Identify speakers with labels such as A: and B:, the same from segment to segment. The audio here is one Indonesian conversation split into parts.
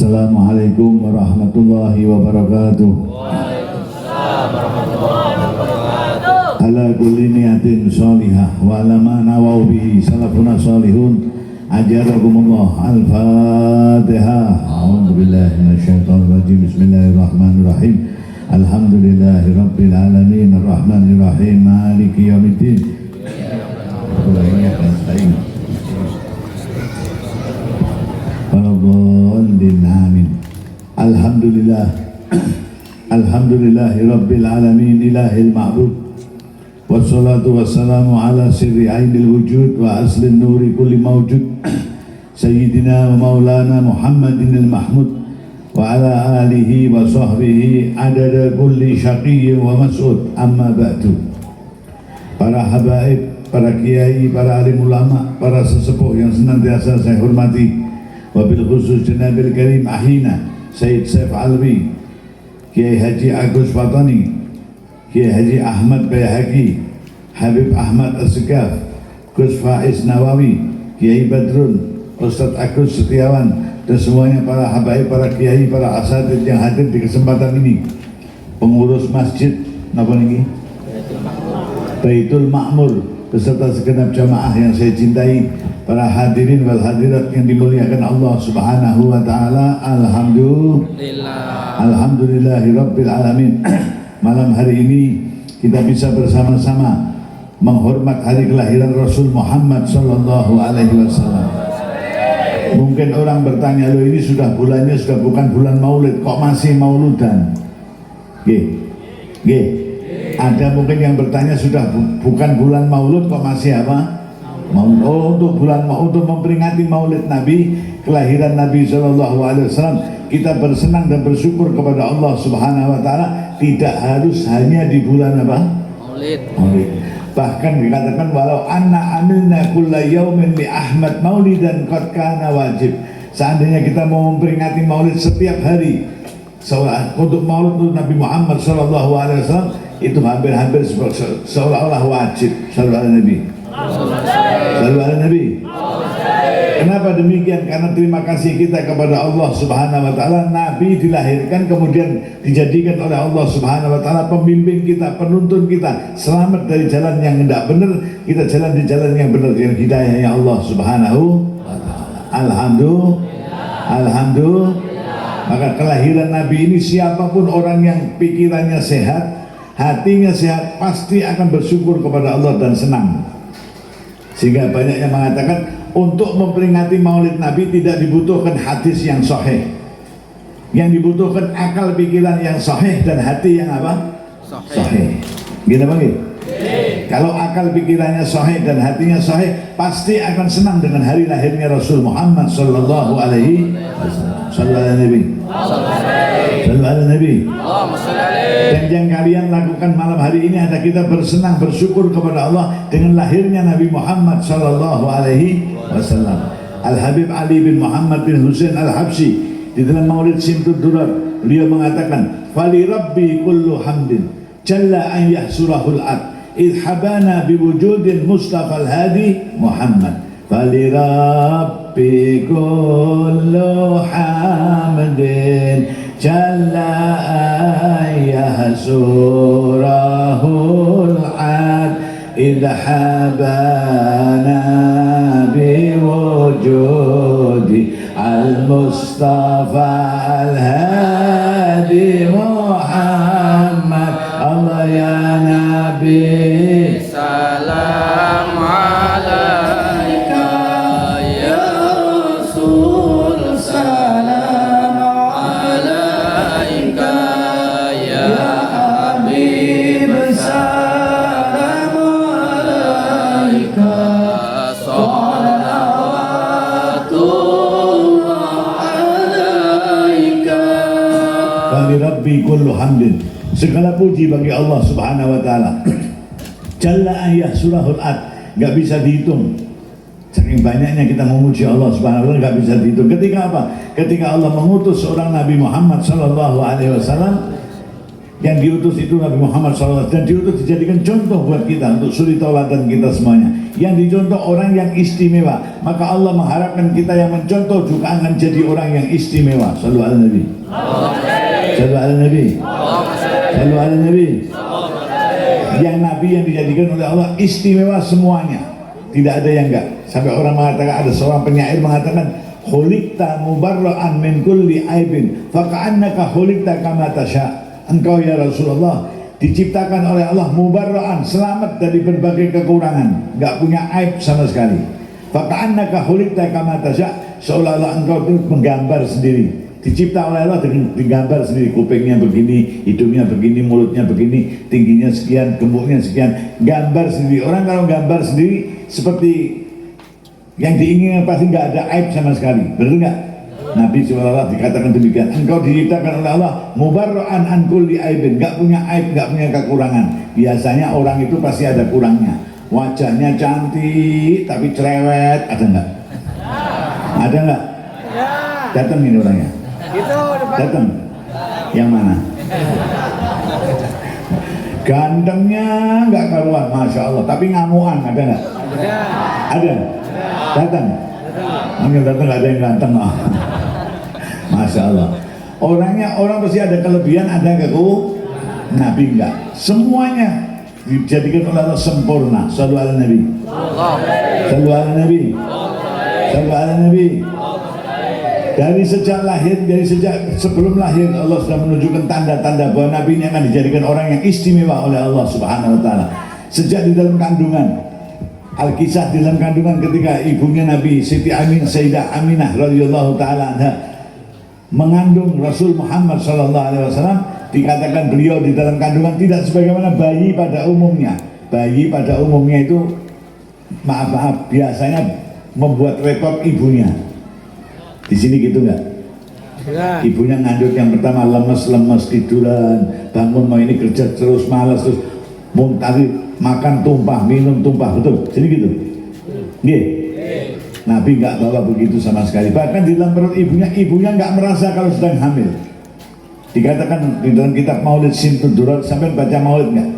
A: Assalamualaikum warahmatullahi wabarakatuh.
B: Waalaikumsalam warahmatullahi wabarakatuh.
A: Ala kulli niyatin sholihah wa ala ma nawaw bihi salafuna sholihun ajarakumullah. Al-Fatihah. A'udzu billahi minasyaitonir rajim. Bismillahirrahmanirrahim. Alhamdulillahi rabbil alamin arrahmanir rahim maliki yaumiddin. Amin. Alhamdulillah. Alhamdulillahi rabbil alamin ilahil ma'bud. Wassalatu wassalamu ala sirri ainil wujud wa aslin nuri kulli mawjud Sayyidina wa maulana Muhammadin al-Mahmud wa ala alihi wa sahbihi adada kulli syaqiyyin wa mas'ud. Amma ba'du. Para habaib, para kiai, para alim ulama, para sesepuh yang senantiasa saya hormati, wabil khusus Janabil Karim Ahina Sayyid Saif Alwi, Kiai Haji Agus Fatani, Kiai Haji Ahmad Bayhaqi, Habib Ahmad As-Sekaf, Gus Faiz Nawawi, Kiai Badrun, Ustadz Agus Setiawan, dan semuanya para habaib, para kiai, para asatidz yang hadir di kesempatan ini, pengurus masjid apa ini? Baitul Ma'mur beserta segenap jamaah yang saya cintai, para hadirin wal hadirat yang dimuliakan Allah Subhanahu wa taala. Alhamdulillahi rabbil alamin. Malam hari ini kita bisa bersama-sama menghormat hari kelahiran Rasul Muhammad sallallahu alaihi wasallam. Mungkin orang bertanya, loh ini sudah bulannya sudah bukan bulan Maulid, kok masih mauludan? Ada mungkin yang bertanya sudah bukan bulan Maulud kok masih apa? Maulud. Oh, untuk bulan untuk memperingati Maulid Nabi, kelahiran Nabi Shallallahu Alaihi Wasallam, kita bersenang dan bersyukur kepada Allah Subhanahu Wa Taala. Tidak harus hanya di bulan apa? Maulid. Bahkan dikatakan walau anna amilna kulla yaumin li Ahmad maulidan qad kana wajib. Seandainya kita mau memperingati Maulid setiap hari, untuk Maulid untuk Nabi Muhammad Shallallahu Alaihi Wasallam, itu hampir-hampir seolah-olah wajib. Sallallahu alaihi Nabi. Kenapa demikian? Karena terima kasih kita kepada Allah Subhanahu wa taala, Nabi dilahirkan kemudian dijadikan oleh Allah Subhanahu wa taala pembimbing kita, penuntun kita, selamat dari jalan yang tidak benar, kita jalan di jalan yang benar dengan hidayahnya Allah Subhanahu wa taala. Alhamdulillah. Maka kelahiran Nabi ini, siapapun orang yang pikirannya sehat, hatinya sehat, pasti akan bersyukur kepada Allah dan senang. Sehingga banyak yang mengatakan untuk memperingati Maulid Nabi tidak dibutuhkan hadis yang sahih, yang dibutuhkan akal pikiran yang sahih dan hati yang apa? Sahih. Gitu bang? Kalau akal pikirannya sahih dan hatinya sahih, pasti akan senang dengan hari lahirnya Rasul Muhammad Sallallahu Alaihi Wasallam. Sallallahu alaihi Nabi. Dan yang kalian lakukan malam hari ini ada kita bersenang bersyukur kepada Allah dengan lahirnya Nabi Muhammad Sallallahu Alaihi Wasallam. Al Habib Ali bin Muhammad bin Husain Al Habsyi di dalam Maulid Simtud Durar, beliau mengatakan, "Fali Rabbi kullu hamdin jalla an yahsurahul ad idh habana biwujudin Mustafa al-Hadi Muhammad. Fali Rabbi kullu hamdin jalla yahsurahul ad idh habana biwujudi al-Mustafa al-Hadi Muhammad. Allah ya Nabi salam alaika ya Rasul salam alaika ya Habib salam alaika salawatullah alaika. Bagi Rabbi kullu hamdin, segala puji bagi Allah Subhanahu wa taala. Jalla ayah surahul ad, enggak bisa dihitung. Saking banyaknya kita memuji Allah Subhanahu wa taala, enggak bisa dihitung. Ketika apa? Ketika Allah mengutus seorang Nabi Muhammad sallallahu alaihi wasallam Yang diutus itu Nabi Muhammad SAW, dan diutus dijadikan contoh buat kita untuk suri tauladan kita semuanya. Yang dicontoh orang yang istimewa, maka Allah mengharapkan kita yang mencontoh juga akan jadi orang yang istimewa. Shallu ala Nabi. Shallu ala Nabi. Shallu ala Nabi. Yang Nabi yang dijadikan oleh Allah istimewa semuanya, tidak ada yang enggak. Sampai orang mengatakan, ada seorang penyair mengatakan, khuliqta mubarra'an min kulli aibin faka'annaka khuliqta kama tasha'. Engkau ya Rasulullah diciptakan oleh Allah mubarra'an, selamat dari berbagai kekurangan, enggak punya aib sama sekali. Faka'annaka khuliqta kama tasha', seolah-olah engkau itu menggambar sendiri, dicipta oleh Allah dengan digambar sendiri. Kupingnya begini, hidungnya begini, mulutnya begini, tingginya sekian, gemuknya sekian, gambar sendiri. Orang kalau gambar sendiri seperti yang diinginkan pasti nggak ada aib sama sekali, benar nggak? Nabi SAW dikatakan demikian, engkau diciptakan oleh Allah mubarra'an an kulli aibin, nggak punya aib, nggak punya kekurangan. Biasanya orang itu pasti ada kurangnya, wajahnya cantik tapi cerewet, ada nggak? Ada nggak? Datang ini orangnya. Datang. Yang mana? Gantengnya nggak karuan, masya Allah. Tapi ngamuan ada nggak? Ada. Datang. Manggil datang nggak ada yang ganteng. Masya Allah. Orangnya orang pasti ada kelebihan, ada kekurangan. Nabi enggak. Semuanya dijadikan oleh Allah sempurna. Shallu ala Nabi. Shallu ala Nabi. Shallu ala Nabi. Dari sejak lahir, dari sejak sebelum lahir, Allah sudah menunjukkan tanda-tanda bahwa Nabi ini akan dijadikan orang yang istimewa oleh Allah Subhanahu Wa Taala. Sejak di dalam kandungan, Al-Kisah di dalam kandungan ketika ibunya Nabi Siti Sayyidah Aminah radhiyallahu taala anha mengandung Rasul Muhammad sallallahu alaihi wasallam, dikatakan beliau di dalam kandungan tidak sebagaimana bayi pada umumnya. Bayi pada umumnya itu maaf biasanya membuat repot ibunya. Di sini gitu nggak? Ibunya ngandut yang pertama lemes-lemes tiduran, bangun mau ini kerja terus malas terus muntah, makan tumpah, minum tumpah, betul? Sini gitu. Nggih. Nabi nggak bawa begitu sama sekali. Bahkan di dalam perut ibunya nggak merasa kalau sedang hamil. Dikatakan di dalam kitab Maulid Simtud Durar, sampai baca Maulid nggak?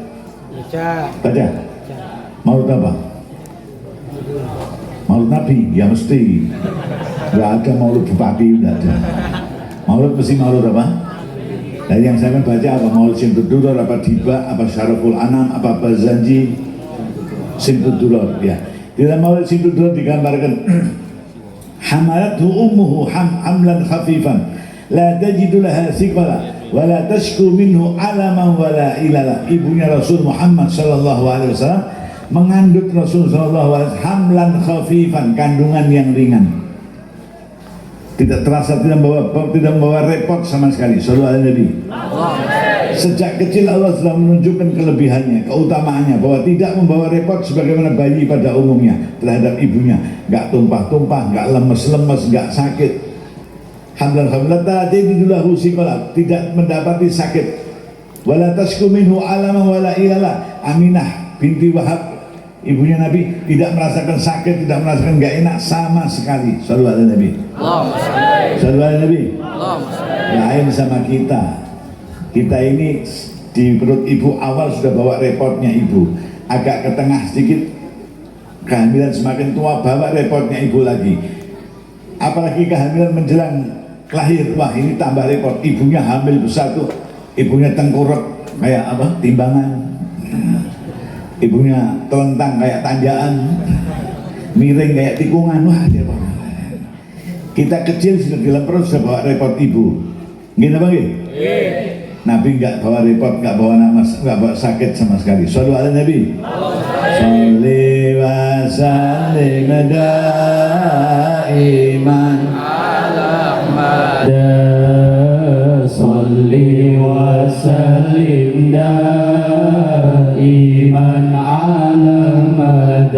A: Baca. Maulid apa? Maulid Nabi, ya mesti. Nggak ada Maulid Bupati, nggak ada. Maulid mesti Maulid apa? Dan yang saya baca apa? Maulid Simtud Durar, apa Diba, apa Syaraful Anam, apa Bazanji, Simtud Durar, ya. Di dalam Maulid Simtud Durar digambarkan hamalathu ummuhu hamlan khafifan la tajidu laha thiqala wa la tashku minhu alaman wa la ilala. Ibunya Rasul Muhammad sallallahu alaihi wasallam mengandung Rasul sallallahu alaihi wasallam hamlan khafifan, kandungan yang ringan. Tidak terasa, tidak membawa repot sama sekali. Sallallahu alaihi Nabi. Sejak kecil Allah sudah menunjukkan kelebihannya, keutamaannya, bahwa tidak membawa repot sebagaimana bayi pada umumnya terhadap ibunya. Gak tumpah-tumpah, gak lemes-lemes, gak sakit. Alhamdulillah, tidak mendapati sakit. Wala tasku minhu alama wala ilala. Aminah binti Wahab, ibunya Nabi, tidak merasakan sakit, tidak merasakan gak enak sama sekali. Sallallahu alaihi Nabi. Sallallahu alaihi Nabi. Lain sama kita. Kita ini di perut ibu awal sudah bawa repotnya ibu, agak ke tengah sedikit kehamilan, semakin tua bawa repotnya ibu lagi, apalagi kehamilan menjelang lahir, wah ini tambah repot. Ibunya hamil besar tuh, ibunya tengkurap kayak apa, timbangan, ibunya telentang kayak tanjaan, miring kayak tikungan. Wah dia bawa. Kita kecil sudah dalam perut sudah bawa repot ibu, gini apa gini? Nabi nggak bawa repot, nggak bawa nggak bawa sakit sama sekali. Sallu ala Nabi. Salli wa sallim daiman ala Muhammad. Salli wa sallim daiman ala Muhammad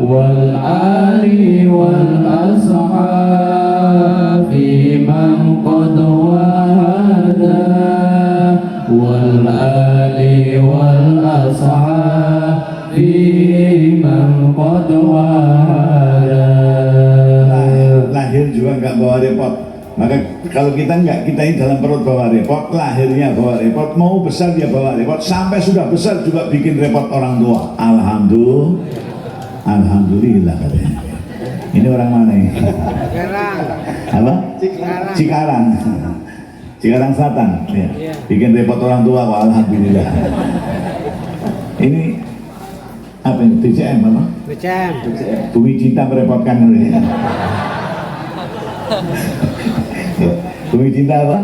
A: wal ali wal ashabi man qad wal ali wal ashabi man qad wahada. Lahir juga nggak bawa repot, Maka kalau kita enggak, kita ini dalam perut bawa repot, lahirnya bawa repot, mau besar dia bawa repot, sampai sudah besar juga bikin repot orang tua. Alhamdulillah katanya. Ini orang mana ini?
C: Cikarang.
A: Apa?
C: Cikarang.
A: Cikarang Selatan. Ya. Bikin repot orang tua kok, alhamdulillah. Ini apa ini? BCM apa?
C: BCM.
A: Bumi Cinta merepotkan. Bumi Cinta apa?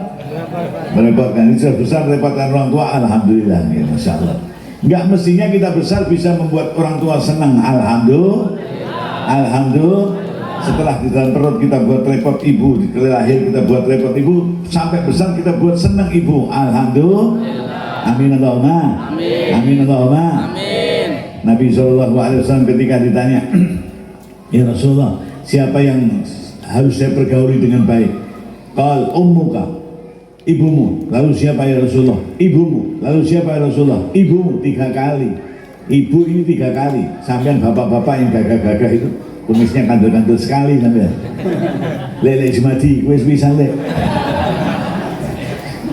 A: Merepotkan. Ini sudah besar merepotkan orang tua, alhamdulillah. Ya, Masya Allah. Enggak mestinya kita besar bisa membuat orang tua senang. Alhamdulillah. Setelah di dalam perut kita buat repot ibu, di lahir kita buat repot ibu, sampai besar kita buat senang ibu. Alhamdulillah. Amin Allahumma. Amin Allahumma.
B: Amin.
A: Nabi SAW ketika ditanya, ya Rasulullah, siapa yang harus saya pergauli dengan baik? Qal ummuka, ibumu. Lalu siapa ya Rasulullah? Ibumu. Lalu siapa ya Rasulullah? Ibumu. 3 kali. Ibu ini 3 kali. Sampean bapak-bapak yang gagah-gagah itu kumisnya kandel-kandel sekali sampean. Lele semati, wis bisa le.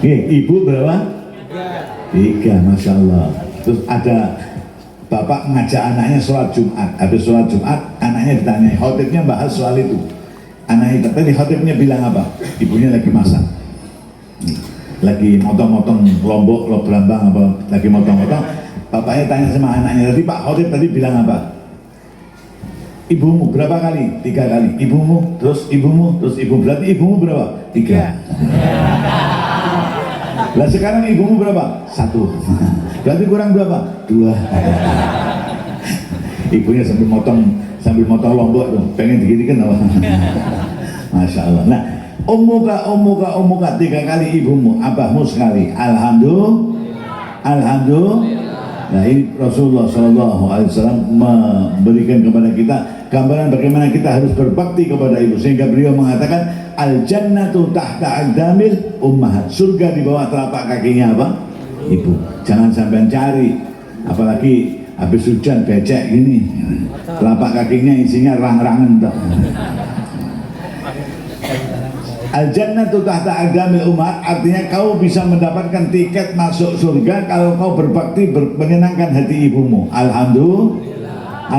A: Ibu berapa? 3, Masya Allah. Terus ada bapak ngajak anaknya sholat Jumat. Habis sholat Jumat, anaknya ditanya, khotibnya bahas soal itu. Anaknya tadi khotibnya bilang apa? Ibunya lagi masak, lagi motong-motong lombok, lo berambang apa? Lagi motong-motong. Bapaknya tanya sama anaknya tadi, Pak khotib tadi bilang apa? Ibumu berapa kali? 3 kali. Ibumu, terus ibumu, terus ibu. Berarti ibumu berapa? 3. Lah sekarang ibumu berapa? 1. Berarti kurang berapa? 2. Ibunya sambil motong lombok tuh, pengen diginikan apa? Masya Allah. Nah, umuka 3 kali ibumu, abahmu sekali. Alhamdulillah. Nah ini Rasulullah SAW memberikan kepada kita gambaran bagaimana kita harus berbakti kepada ibu, sehingga beliau mengatakan al-jannatu tahta aqdamil ummahat, surga di bawah telapak kakinya apa? Ibu. Jangan sampai cari, apalagi habis hujan becek gini, telapak kakinya isinya rang-rangan. Al-jannatu tahta aqdamil ummahat, artinya kau bisa mendapatkan tiket masuk surga kalau kau berbakti menyenangkan hati ibumu. Alhamdulillah.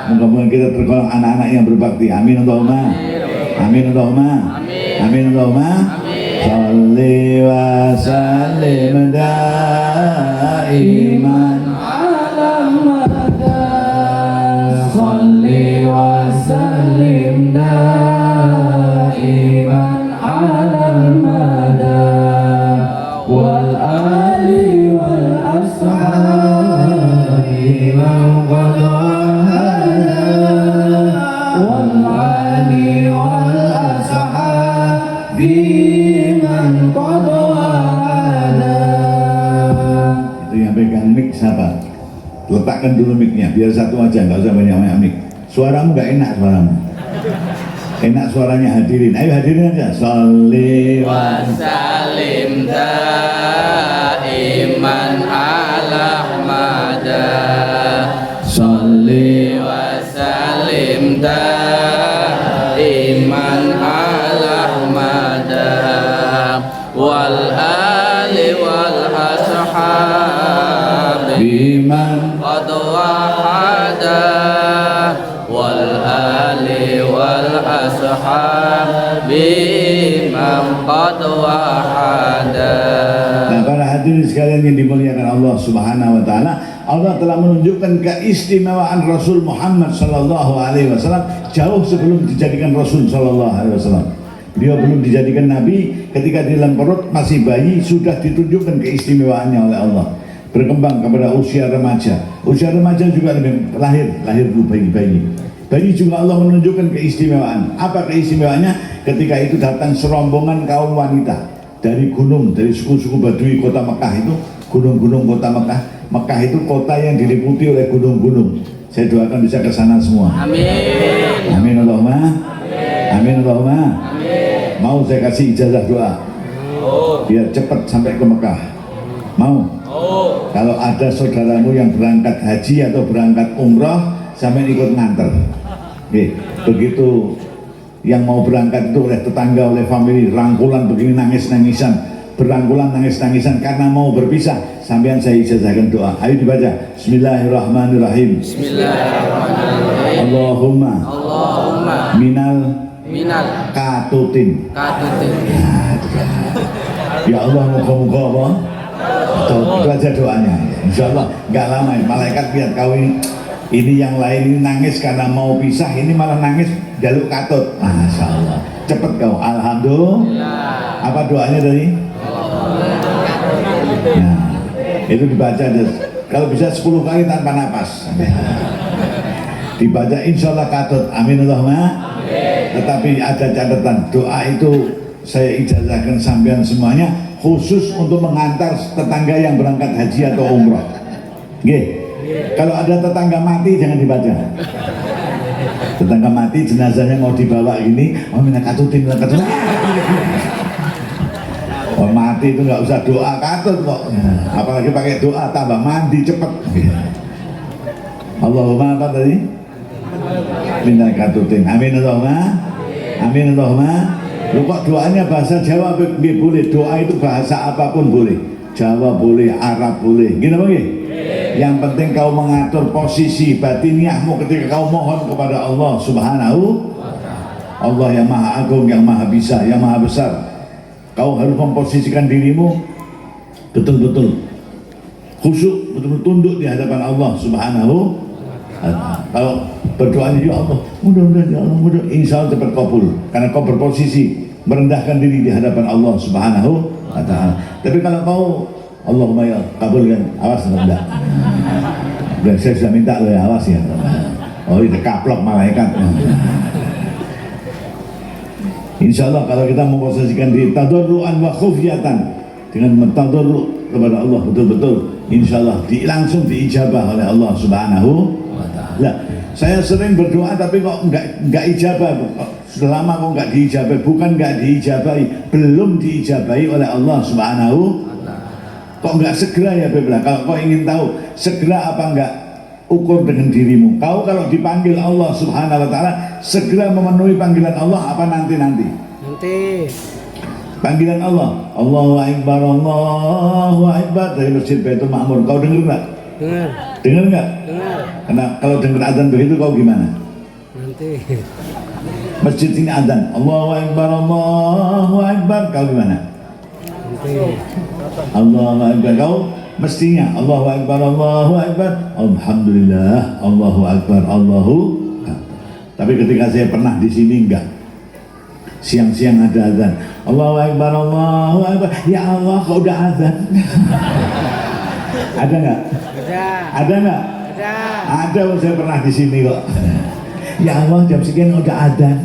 A: Mudah-mudahan kita tergolong anak-anak yang berbakti. Amin Allahumma. Amin Allahumma. Amin Allahumma. Shalli wa sallim daiman ala madar. Shalli wa sallim daiman ala madar. Wal ali wal ashabi man qad siapa? Letakkan dulu mic-nya, biar satu aja, nggak usah banyak-banyak mic. Suaramu nggak enak suaramu. Enak suaranya hadirin. Ayo hadirin aja. Sholli wa
B: Salim daiman ala mada. Sholli wa salim daiman ala mada. Wal ali wal ashab
A: biman
B: qad wahada. Wal ali wal ashab biman qad wahada.
A: Nah, para hadirin sekalian yang dimuliakan Allah Subhanahu wa taala, Allah telah menunjukkan keistimewaan Rasul Muhammad sallallahu alaihi wasallam jauh sebelum dijadikan Rasul sallallahu alaihi wasallam. Dia belum dijadikan nabi, ketika di dalam perut masih bayi sudah ditunjukkan keistimewaannya oleh Allah. Berkembang kepada usia remaja. Usia remaja juga lahir dulu bayi. Bayi juga Allah menunjukkan keistimewaan. Apa keistimewaannya? Ketika itu datang serombongan kaum wanita dari gunung, dari suku-suku Badui kota Mekah itu, gunung-gunung kota Mekah. Mekah itu kota yang diliputi oleh gunung-gunung. Saya doakan bisa ke sana semua.
B: Amin.
A: Amin Allahumma. Amin Allahumma. Mau saya kasih ijazah doa biar cepat sampai ke Mekah. Mau? Kalau ada saudaramu yang berangkat haji atau berangkat umroh, sampai ikut nganter. Oke, begitu yang mau berangkat itu oleh tetangga, oleh family, rangkulan begini nangis-nangisan, berangkulan nangis-nangisan karena mau berpisah. Sampean saya ijazahkan doa. Ayo dibaca. Bismillahirrahmanirrahim.
B: Bismillahirrahmanirrahim.
A: Allahumma minal katutin. Ya Allah, moga-moga apa? Itu aja doanya. Insya Allah nggak lama malaikat lihat kau ini yang lain ini nangis karena mau pisah, ini malah nangis jaluk katut. Masya Allah, cepet kau. Alhamdulillah. Apa doanya tadi? Nah, itu dibaca kalau bisa 10 kali tanpa napas. Dibaca insya Allah katut. Amin Allahumma. Tetapi ada catatan, doa itu saya ijazahkan sampean semuanya khusus untuk mengantar tetangga yang berangkat haji atau umroh. Oke. Kalau ada tetangga mati jangan dibaca. Tetangga mati jenazahnya mau dibawa gini, oh minta katutin. Oh mati itu nggak usah doa katut kok. Apalagi pakai doa tambah mandi cepet. Allahumma apa tadi? Minta katutin. Amin Allahumma. Amin Allahumma. Lu kok doanya bahasa Jawa boleh, doa itu bahasa apapun boleh. Jawa boleh, Arab boleh. Gini apa gini? Yang penting kau mengatur posisi batiniahmu ketika kau mohon kepada Allah Subhanahu. Allah yang maha agung, yang maha bisa, yang maha besar. Kau harus memposisikan dirimu betul-betul khusyuk, betul-betul tunduk di hadapan Allah Subhanahu. Kalau berdoanya ya Allah, mudah-mudahan ya Allah, mudah, insya Allah cepat kabul karena kau berposisi merendahkan diri di hadapan Allah Subhanahu wa ta'ala. Tapi kalau kau Allahumma ya kabulkan, awas enggak. Saya sudah minta lo ya, awas ya. Oh itu kaplok malaikat. Insya Allah kalau kita memposisikan diri tadarruan wa khufyatan, dengan mentadarru kepada Allah betul-betul, insya Allah langsung diijabah oleh Allah Subhanahu wa ta'ala. Saya sering berdoa tapi kok enggak ijabah. Selama kok enggak diijabahi, bukan enggak diijabahi, belum diijabahi oleh Allah Subhanahu. Kok enggak segera ya Bebla? Kalau kau ingin tahu segera apa enggak, ukur dengan dirimu. Kau kalau dipanggil Allah Subhanahu wa ta'ala segera memenuhi panggilan Allah apa nanti? Panggilan Allah, Allahu Akbar, Allahu Akbar dari Masjid Baitul Ma'mur. Kau dengar enggak? Dengar enggak? Karena kalau dengar azan begitu kau gimana? Masjid ini azan, Allahu Akbar, Allahu Akbar. Kau gimana? Allahu Akbar. Kau mestinya Allahu Akbar, Allahu Akbar, Alhamdulillah, Allahu Akbar, Allahu Akbar. Tapi ketika saya pernah di sini enggak. Siang-siang ada azan, Allahu Akbar, Allahu Akbar. Ya Allah, kau udah azan. Ada enggak? Ada enggak? Ada, saya pernah di sini kok. Ya Allah, jam sekian udah azan.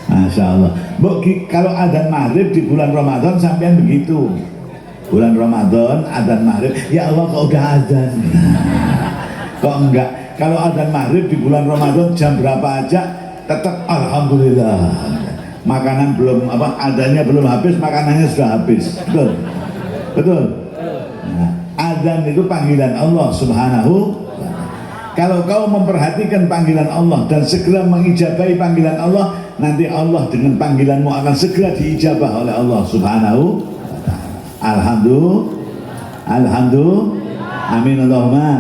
A: Masya Allah. Bu, kalau adzan maghrib di bulan Ramadan sampean begitu. Bulan Ramadan adzan maghrib, ya Allah kok udah adzan. Kok enggak? Kalau adzan maghrib di bulan Ramadan jam berapa aja tetap alhamdulillah. Makanan belum apa, adzannya belum habis, makanannya sudah habis. Betul. Betul. Nah, adzan itu panggilan Allah Subhanahu. Kalau kau memperhatikan panggilan Allah dan segera mengijabahi panggilan Allah, nanti Allah dengan panggilanmu akan segera diijabah oleh Allah Subhanahu. Alhamdulillah. Alhamdulillah. Amin Allahumma.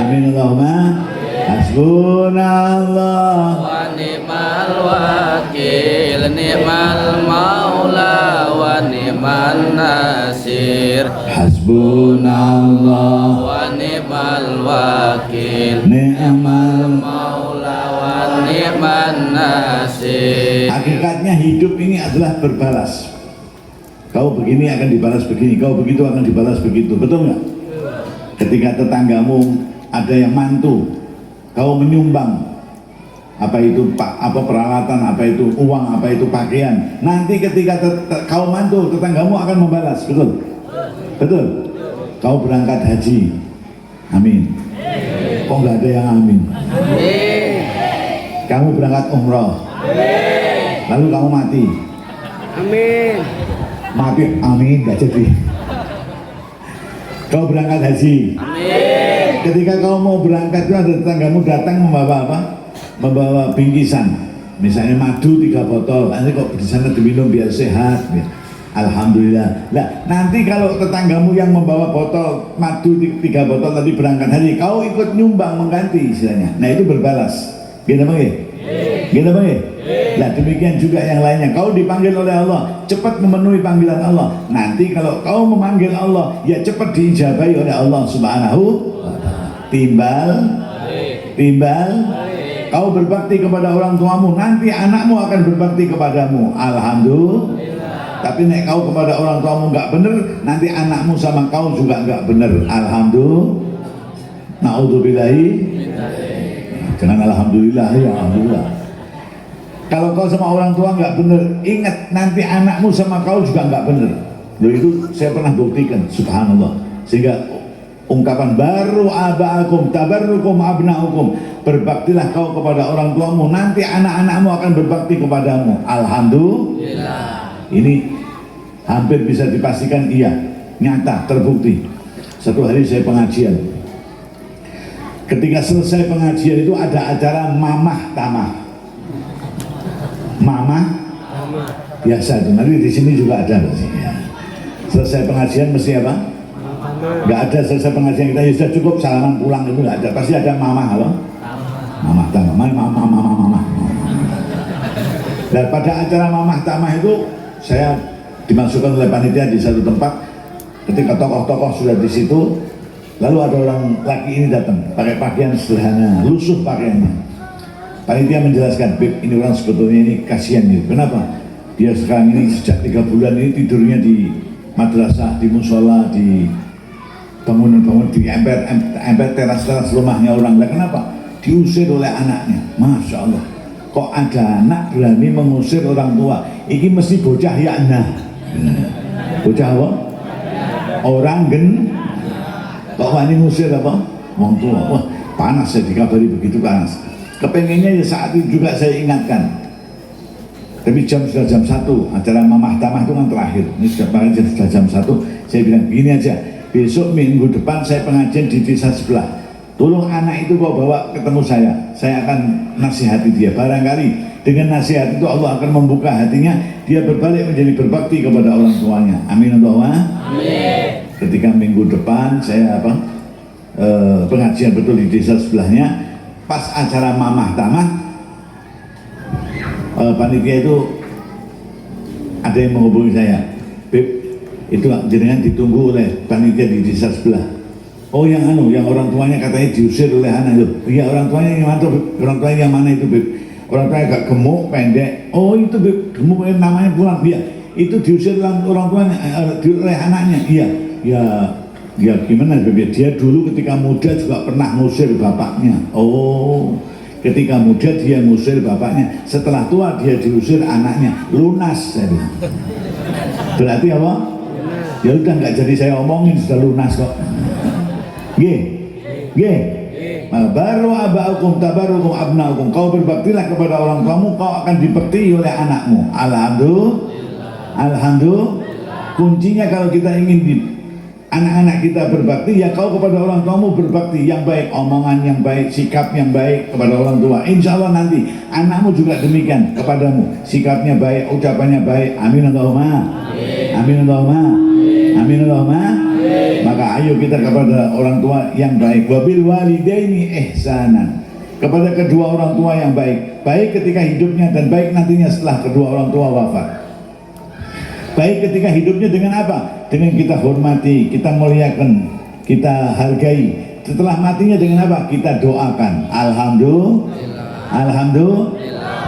A: Amin Allahumma. Hasbunallah
B: Wa ni'mal wakil, ni'mal maula wa ni'man nasir.
A: Hasbunallah
B: Wa ni'mal wakil,
A: ni'mal.
B: maula wa ni'man nasir.
A: Hakikatnya hidup ini adalah berbalas. Kau begini akan dibalas begini, kau begitu akan dibalas begitu, betul nggak? Ketika tetanggamu ada yang mantu, kau menyumbang apa itu apa peralatan, apa itu uang, apa itu pakaian, nanti ketika kau mantu, tetanggamu akan membalas, betul? Betul? Kau berangkat haji, amin. Kok nggak ada yang amin? Kamu berangkat umroh, lalu kamu mati, mati, amin, nggak jadi. Kau berangkat haji, ketika kau mau berangkat itu ada tetanggamu datang membawa apa? Membawa bingkisan. misalnya madu 3 botol, nanti kok di sana diminum biar sehat. Ya. Alhamdulillah. Nah, nanti kalau tetanggamu yang membawa botol madu 3 botol tadi berangkat haji, kau ikut nyumbang mengganti istilahnya. Nah itu berbalas. Gitu bang ya? Gitu bang ya? Nah demikian juga yang lainnya. Kau dipanggil oleh Allah, cepat memenuhi panggilan Allah. Nanti kalau kau memanggil Allah, ya cepat diijabahi oleh Allah Subhanahu wa Ta'ala. Timbal. Kau berbakti kepada orang tuamu, nanti anakmu akan berbakti kepadamu. Alhamdulillah. Tapi nek kau kepada orang tuamu nggak bener, nanti anakmu sama kau juga nggak bener. Alhamdulillah. Naudzubillahi. Jangan alhamdulillah ya alhamdulillah. Kalau kau sama orang tua nggak bener, ingat nanti anakmu sama kau juga nggak bener. Loh itu saya pernah buktikan, subhanallah. Sehingga ungkapan baru aba'akum tabarrukum abna'ukum, berbaktilah kau kepada orang tuamu, nanti anak-anakmu akan berbakti kepadamu. Alhamdulillah. Ini hampir bisa dipastikan iya, nyata, terbukti. Satu hari saya pengajian. Ketika selesai pengajian itu ada acara mamah tamah. Mamah biasa itu. Nanti di sini juga ada. Ya. Selesai pengajian mesti apa? Nggak ada selesai pengajian kita ya sudah cukup salaman pulang itu nggak ada. Pasti ada mamah apa? Mamah tamah. Mamah. Dan pada acara mamah tamah itu saya dimasukkan oleh panitia di satu tempat. Ketika tokoh-tokoh sudah di situ, lalu ada orang laki ini datang pakai pakaian sederhana, lusuh pakaiannya. Panitia menjelaskan, Beb, ini orang sebetulnya ini kasihan gitu. Kenapa? Dia sekarang ini sejak 3 bulan ini tidurnya di madrasah, di musola, di bangunan-bangunan, di emper teras-teras rumahnya orang. Lah kenapa? Diusir oleh anaknya. Masya Allah. Kok ada anak berani mengusir orang tua? Iki mesti bocah ya nah. Bocah apa? Orang kok wani ngusir apa? Wong tua. Wah, panas saya dikabari begitu panas. Kepengennya ya saat itu juga saya ingatkan. Tapi sudah jam 1, acara mamah tamah itu kan terakhir. Ini sudah jam 1, saya bilang gini aja. Besok minggu depan saya pengajian di desa sebelah. Tolong anak itu kau bawa ketemu saya akan nasihati dia. Barangkali dengan nasihat itu Allah akan membuka hatinya, dia berbalik menjadi berbakti kepada orang tuanya. Amin Allahumma. Amin. Ketika minggu depan saya pengajian betul di desa sebelahnya, pas acara mamah tamah, panitia itu ada yang menghubungi saya, Beb, itu jenengan ditunggu oleh panitia di desa sebelah. Oh yang orang tuanya katanya diusir oleh anak itu. Iya orang tuanya yang mana? Orang tuanya yang mana itu, Beb? Orang tuanya agak gemuk, pendek. Oh itu, Beb, gemuk namanya pulang. Iya, itu diusir orang tuanya oleh anaknya. Iya, ya gimana, Beb? Dia dulu ketika muda juga pernah ngusir bapaknya. Oh, ketika muda dia ngusir bapaknya. Setelah tua dia diusir anaknya. Lunas, saya bilang. Berarti apa? Ya udah nggak jadi saya omongin, sudah lunas kok. Baru aba'akum tabarukum abna'ukum. Kau berbaktilah kepada orang tuamu, kau akan dibakti oleh anakmu. Alhamdulillah. Kuncinya kalau kita ingin anak-anak kita berbakti, ya kau kepada orang tuamu berbakti yang baik, omongan yang baik, sikap yang baik kepada orang tua. Insya Allah nanti anakmu juga demikian kepadamu, sikapnya baik, ucapannya baik. Amin Allahumma. Amin Allahumma. Amin Allahumma. Maka ayo kita kepada orang tua yang baik. Wabil walidaini ihsanan. Kepada kedua orang tua yang baik, baik ketika hidupnya dan baik nantinya setelah kedua orang tua wafat. Baik ketika hidupnya dengan apa? Dengan kita hormati, kita muliakan, kita hargai. Setelah matinya dengan apa? Kita doakan. Alhamdulillah.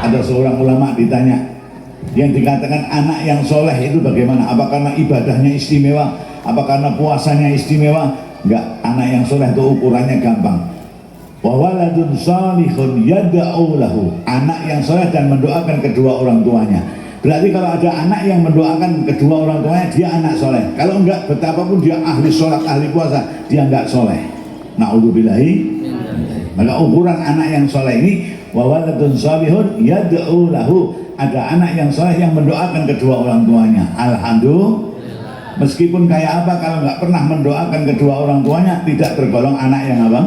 A: Ada seorang ulama ditanya, yang dikatakan anak yang soleh itu bagaimana? Apa karena ibadahnya istimewa? Apa karena puasanya istimewa? Enggak, anak yang soleh itu ukurannya gampang. Wa waladun salihun yad'u lahu. Anak yang soleh dan mendoakan kedua orang tuanya. Berarti kalau ada anak yang mendoakan kedua orang tuanya, dia anak soleh. Kalau enggak, betapapun dia ahli sholat, ahli puasa, dia enggak soleh. Na'udzubillahi. Maka ukuran anak yang soleh ini, wa waladun salihun yad'u lahu. Ada anak yang soleh yang mendoakan kedua orang tuanya. Alhamdulillah. Meskipun kayak apa, kalau nggak pernah mendoakan kedua orang tuanya, tidak tergolong anak yang apa?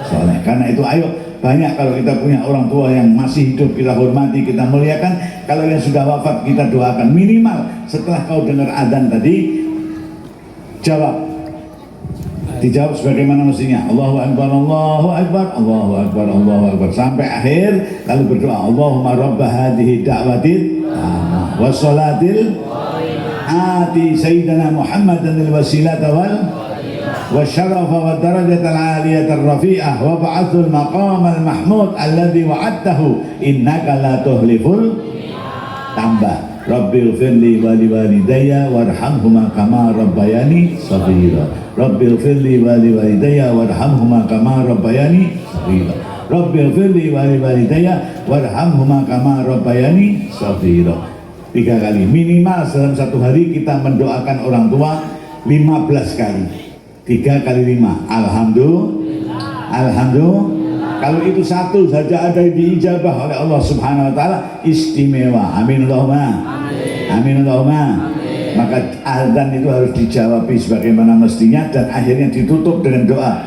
A: Soleh. Karena itu ayo banyak kalau kita punya orang tua yang masih hidup, kita hormati, kita muliakan. Kalau yang sudah wafat, kita doakan. Minimal setelah kau dengar adzan tadi, jawab. Dijawab sebagaimana mestinya. Allahu Akbar, Allahu Akbar, Allahu Akbar, Allahu Akbar. Sampai akhir, lalu berdoa. Allahumma rabba hadhihi da'watil wassalatil ati sayyidina Muhammadan al-wasilata wal wasyarafa wa darajatal aliyatar rafi'ah wa ba'athul maqamal mahmud alladhi wa'adtahu innaka la tuhliful tambah. Rabbil firli wali walidayya warhamhuma kama rabbayani saghira. Rabbil firli wali walidayya warhamhuma kama rabbayani saghira. Rabbil firli wali walidayya warhamhuma kama rabbayani saghira. 3 kali minimal dalam satu hari kita mendoakan orang tua 15 kali. 3 kali 5. Alhamdulillah. Alhamdulillah. Kalau itu satu saja ada diijabah oleh Allah Subhanahu wa taala, istimewa. Amin Allahumma. Amin Allahumma. Maka azan itu harus dijawab sebagaimana mestinya dan akhirnya ditutup dengan doa.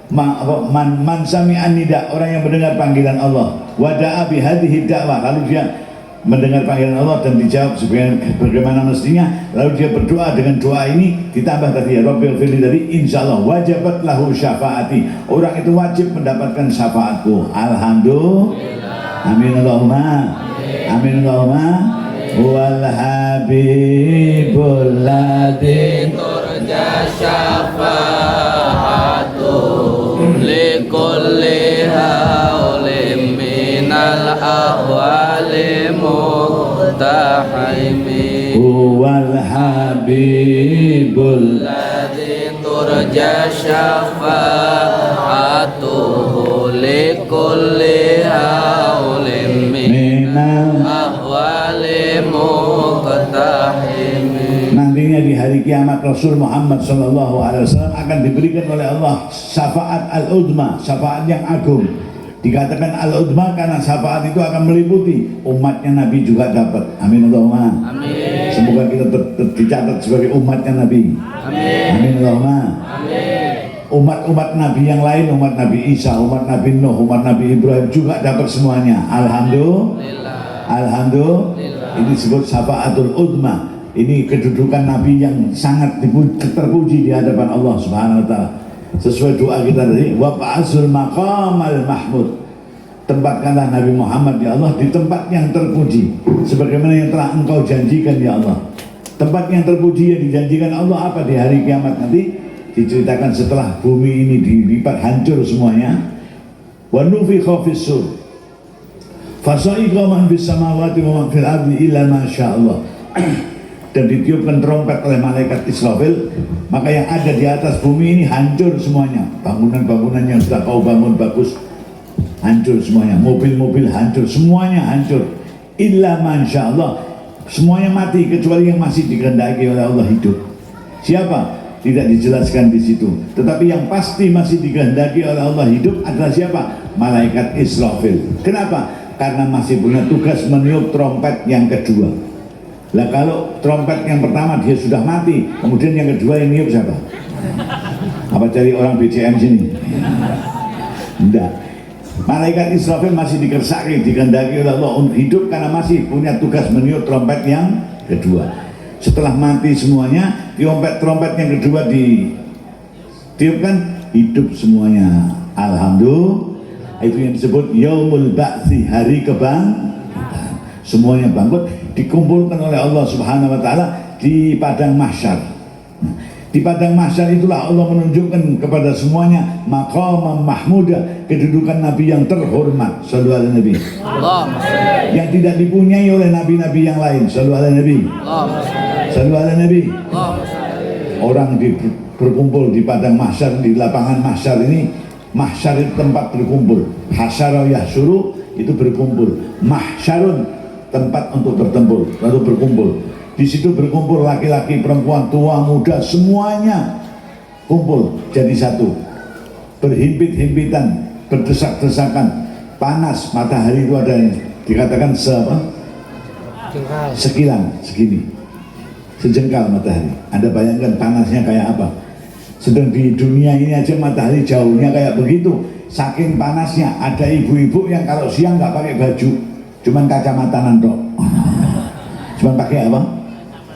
A: Man sami'an nida, orang yang mendengar panggilan Allah, wada'a bihadhihi da'wah, lalu dia mendengar panggilan Allah dan dijawab sebagaimana mestinya, lalu dia berdoa dengan doa ini, ditambah tadi ya Rabbil firli tadi, insyaallah wajabat lahu syafaati, orang itu wajib mendapatkan syafaatku. Alhamdulillah. Amin Allahumma. Amin Allahumma. Wal habibul ladzi
B: turja syafa'atu likulli haulim minal ahwali muhtahimi
A: wal habibul
B: ladzi turja syafa'atu likulli haulim minal ahwali muhtahimi.
A: Nantinya di hari kiamat Rasul Muhammad SAW akan diberikan oleh Allah syafaat al-udma, syafaat yang agung. Dikatakan al-udma karena syafaat itu akan meliputi umatnya Nabi juga dapat. Amin Allahumma.
B: Amin.
A: Semoga kita dicatat sebagai umatnya Nabi.
B: Amin.
A: Amin Allahumma.
B: Amin.
A: Umat-umat Nabi yang lain, umat Nabi Isa, umat Nabi Nuh, umat Nabi Ibrahim juga dapat semuanya. Alhamdulillah. Alhamdulillah. Ini disebut syafaatul udma. Ini kedudukan Nabi yang sangat terpuji di hadapan Allah Subhanahu wa taala. Sesuai doa kita tadi, wa ba'asul maqamal mahmud. Tempatkanlah Nabi Muhammad ya Allah di tempat yang terpuji sebagaimana yang telah Engkau janjikan ya Allah. Tempat yang terpuji yang dijanjikan Allah apa di hari kiamat nanti? Diceritakan setelah bumi ini dilipat hancur semuanya. Wa nufikha fis sur. Fasa'iqa man fis samawati wa man fil ardi illa ma sya'allah. Dan ditiupkan trompet oleh malaikat Israfil, maka yang ada di atas bumi ini hancur semuanya. Bangunan-bangunan yang sudah kau bangun bagus hancur semuanya, mobil-mobil hancur, semuanya hancur. Illa man sya'allah. Semuanya mati kecuali yang masih dikehendaki oleh Allah hidup. Siapa? Tidak dijelaskan di situ. Tetapi yang pasti masih dikehendaki oleh Allah hidup adalah siapa? Malaikat Israfil. Kenapa? Karena masih punya tugas meniup trompet yang kedua. Lah kalau trompet yang pertama dia sudah mati, kemudian yang kedua yang niup siapa? Apa cari orang BCM sini? Tidak. Malaikat Israfil masih dikersaki, dikehendaki oleh Allah untuk hidup karena masih punya tugas meniup trompet yang kedua. Setelah mati semuanya, trompet yang kedua ditiupkan, hidup semuanya. Alhamdulillah. Itu yang disebut Yaumul Ba'tsi, hari kebangkitan. Semuanya bangkit, dikumpulkan oleh Allah Subhanahu wa taala di padang mahsyar. Di padang mahsyar itulah Allah menunjukkan kepada semuanya maqam mahmuda, kedudukan Nabi yang terhormat. Shallallahu alaihi Nabi. Yang tidak dipunyai oleh nabi-nabi yang lain. Shallallahu alaihi Nabi. Shallallahu alaihi Nabi. Orang berkumpul di padang mahsyar, di lapangan mahsyar ini. Mahsyar itu tempat berkumpul. Hasyara yahsyuru itu berkumpul. Mahsyarun tempat untuk bertempur, lalu berkumpul. Di situ berkumpul laki-laki, perempuan, tua, muda, semuanya kumpul jadi satu. Berhimpit-himpitan, berdesak-desakan, panas, matahari itu ada yang dikatakan sekilan, segini, sejengkal matahari. Anda bayangkan panasnya kayak apa? Sedang di dunia ini aja matahari jauhnya kayak begitu, saking panasnya. Ada ibu-ibu yang kalau siang nggak pakai baju, cuman kacamata nantok. Cuman pakai apa?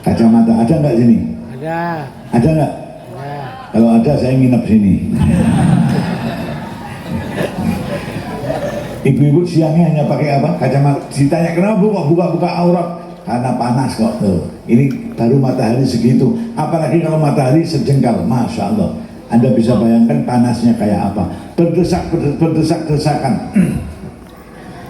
A: Kacamata. Ada nggak sini?
C: Ada.
A: Ada nggak?
C: Ada.
A: Kalau ada saya nginep sini. Ibu-ibu siangnya hanya pakai apa? Kacamata. Ditanya kenapa bu kok buka-buka aurat? Karena panas kok. Tuh. Ini baru matahari segitu. Apalagi kalau matahari sejengkal. Masya Allah. Anda bisa bayangkan panasnya kayak apa? Berdesak-desakan.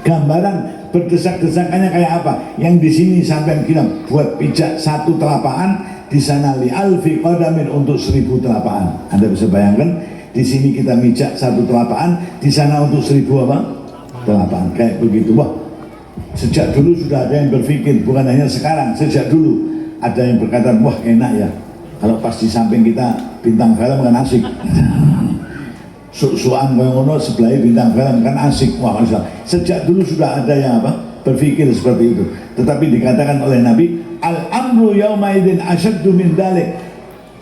A: Gambaran berdesak-desakannya kayak apa? Yang di sini sampai bilang buat pijak satu telapakan, di sana li alfi qadamin untuk 1000 telapakan. Anda bisa bayangkan di sini kita mijak satu telapakan, di sana untuk 1000 apa? Telapakan. Kayak begitu. Wah, sejak dulu sudah ada yang berpikir, bukan hanya sekarang, sejak dulu ada yang berkata, wah enak ya kalau pas di samping kita bintang film kan asik. Suan ngono sebelah bintang film kan asik. Wah, masya Allah. Sejak dulu sudah ada yang apa? Berpikir seperti itu. Tetapi dikatakan oleh Nabi, al-amru yauma idzin asyaddu min dzalik.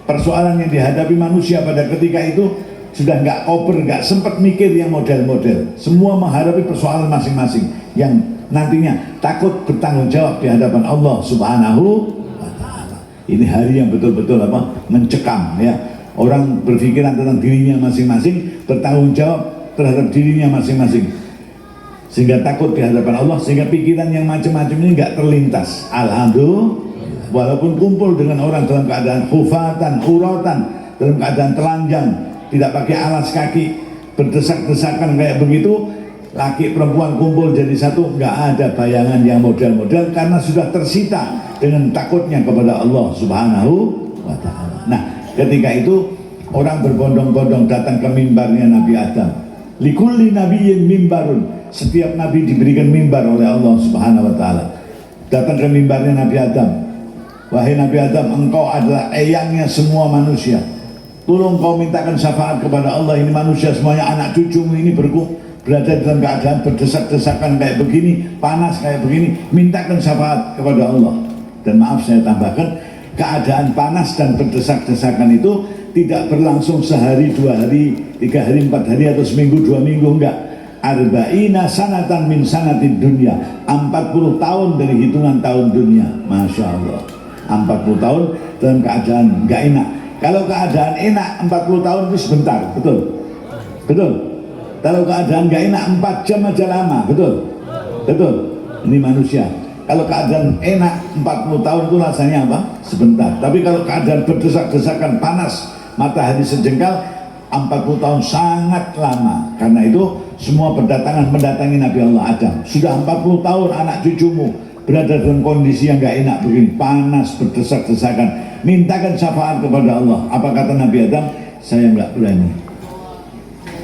A: Persoalan yang dihadapi manusia pada ketika itu sudah nggak koper, nggak sempat mikir yang model-model. Semua menghadapi persoalan masing-masing yang nantinya takut bertanggung jawab di hadapan Allah Subhanahu wa Ta'ala. Ini hari yang betul-betul apa? Mencekam ya. Orang berpikiran tentang dirinya masing-masing, bertanggung jawab terhadap dirinya masing-masing, sehingga takut di hadapan Allah, sehingga pikiran yang macam-macam ini nggak terlintas. Alhamdulillah, walaupun kumpul dengan orang dalam keadaan khufatan, uratan, dalam keadaan telanjang, tidak pakai alas kaki, berdesak-desakan kayak begitu, laki perempuan kumpul jadi satu, nggak ada bayangan yang model-model karena sudah tersita dengan takutnya kepada Allah Subhanahu wa Ta'ala. Nah, ketika itu orang berbondong-bondong datang ke mimbarnya Nabi Adam. Likulli nabiyyin mimbarun. Setiap nabi diberikan mimbar oleh Allah Subhanahu wa Ta'ala. Datang ke mimbarnya Nabi Adam. Wahai Nabi Adam, engkau adalah eyangnya semua manusia. Tolong kau mintakan syafaat kepada Allah. Ini manusia semuanya, anak cucumu ini berada dalam keadaan berdesak-desakan kayak begini, panas kayak begini. Mintakan syafaat kepada Allah. Dan maaf saya tambahkan, keadaan panas dan berdesak-desakan itu tidak berlangsung sehari, 2 hari, 3 hari, 4 hari, atau seminggu, 2 minggu, enggak. Arba'ina sanatan min sanatid dunya. 40 tahun dari hitungan tahun dunia. Masya Allah. 40 tahun dalam keadaan enggak enak. Kalau keadaan enak 40 tahun itu sebentar, betul? Betul? Kalau keadaan enggak enak 4 jam aja lama, betul? Betul? Ini manusia. Kalau keadaan enak 40 tahun itu rasanya apa? Sebentar. Tapi kalau keadaan berdesak-desakan, panas, matahari sejengkal, 40 tahun sangat lama. Karena itu semua mendatangi Nabi Allah Adam. Sudah 40 tahun anak cucumu berada dalam kondisi yang gak enak begini, panas, berdesak-desakan. Mintakan syafaat kepada Allah. Apa kata Nabi Adam? Saya nggak berani.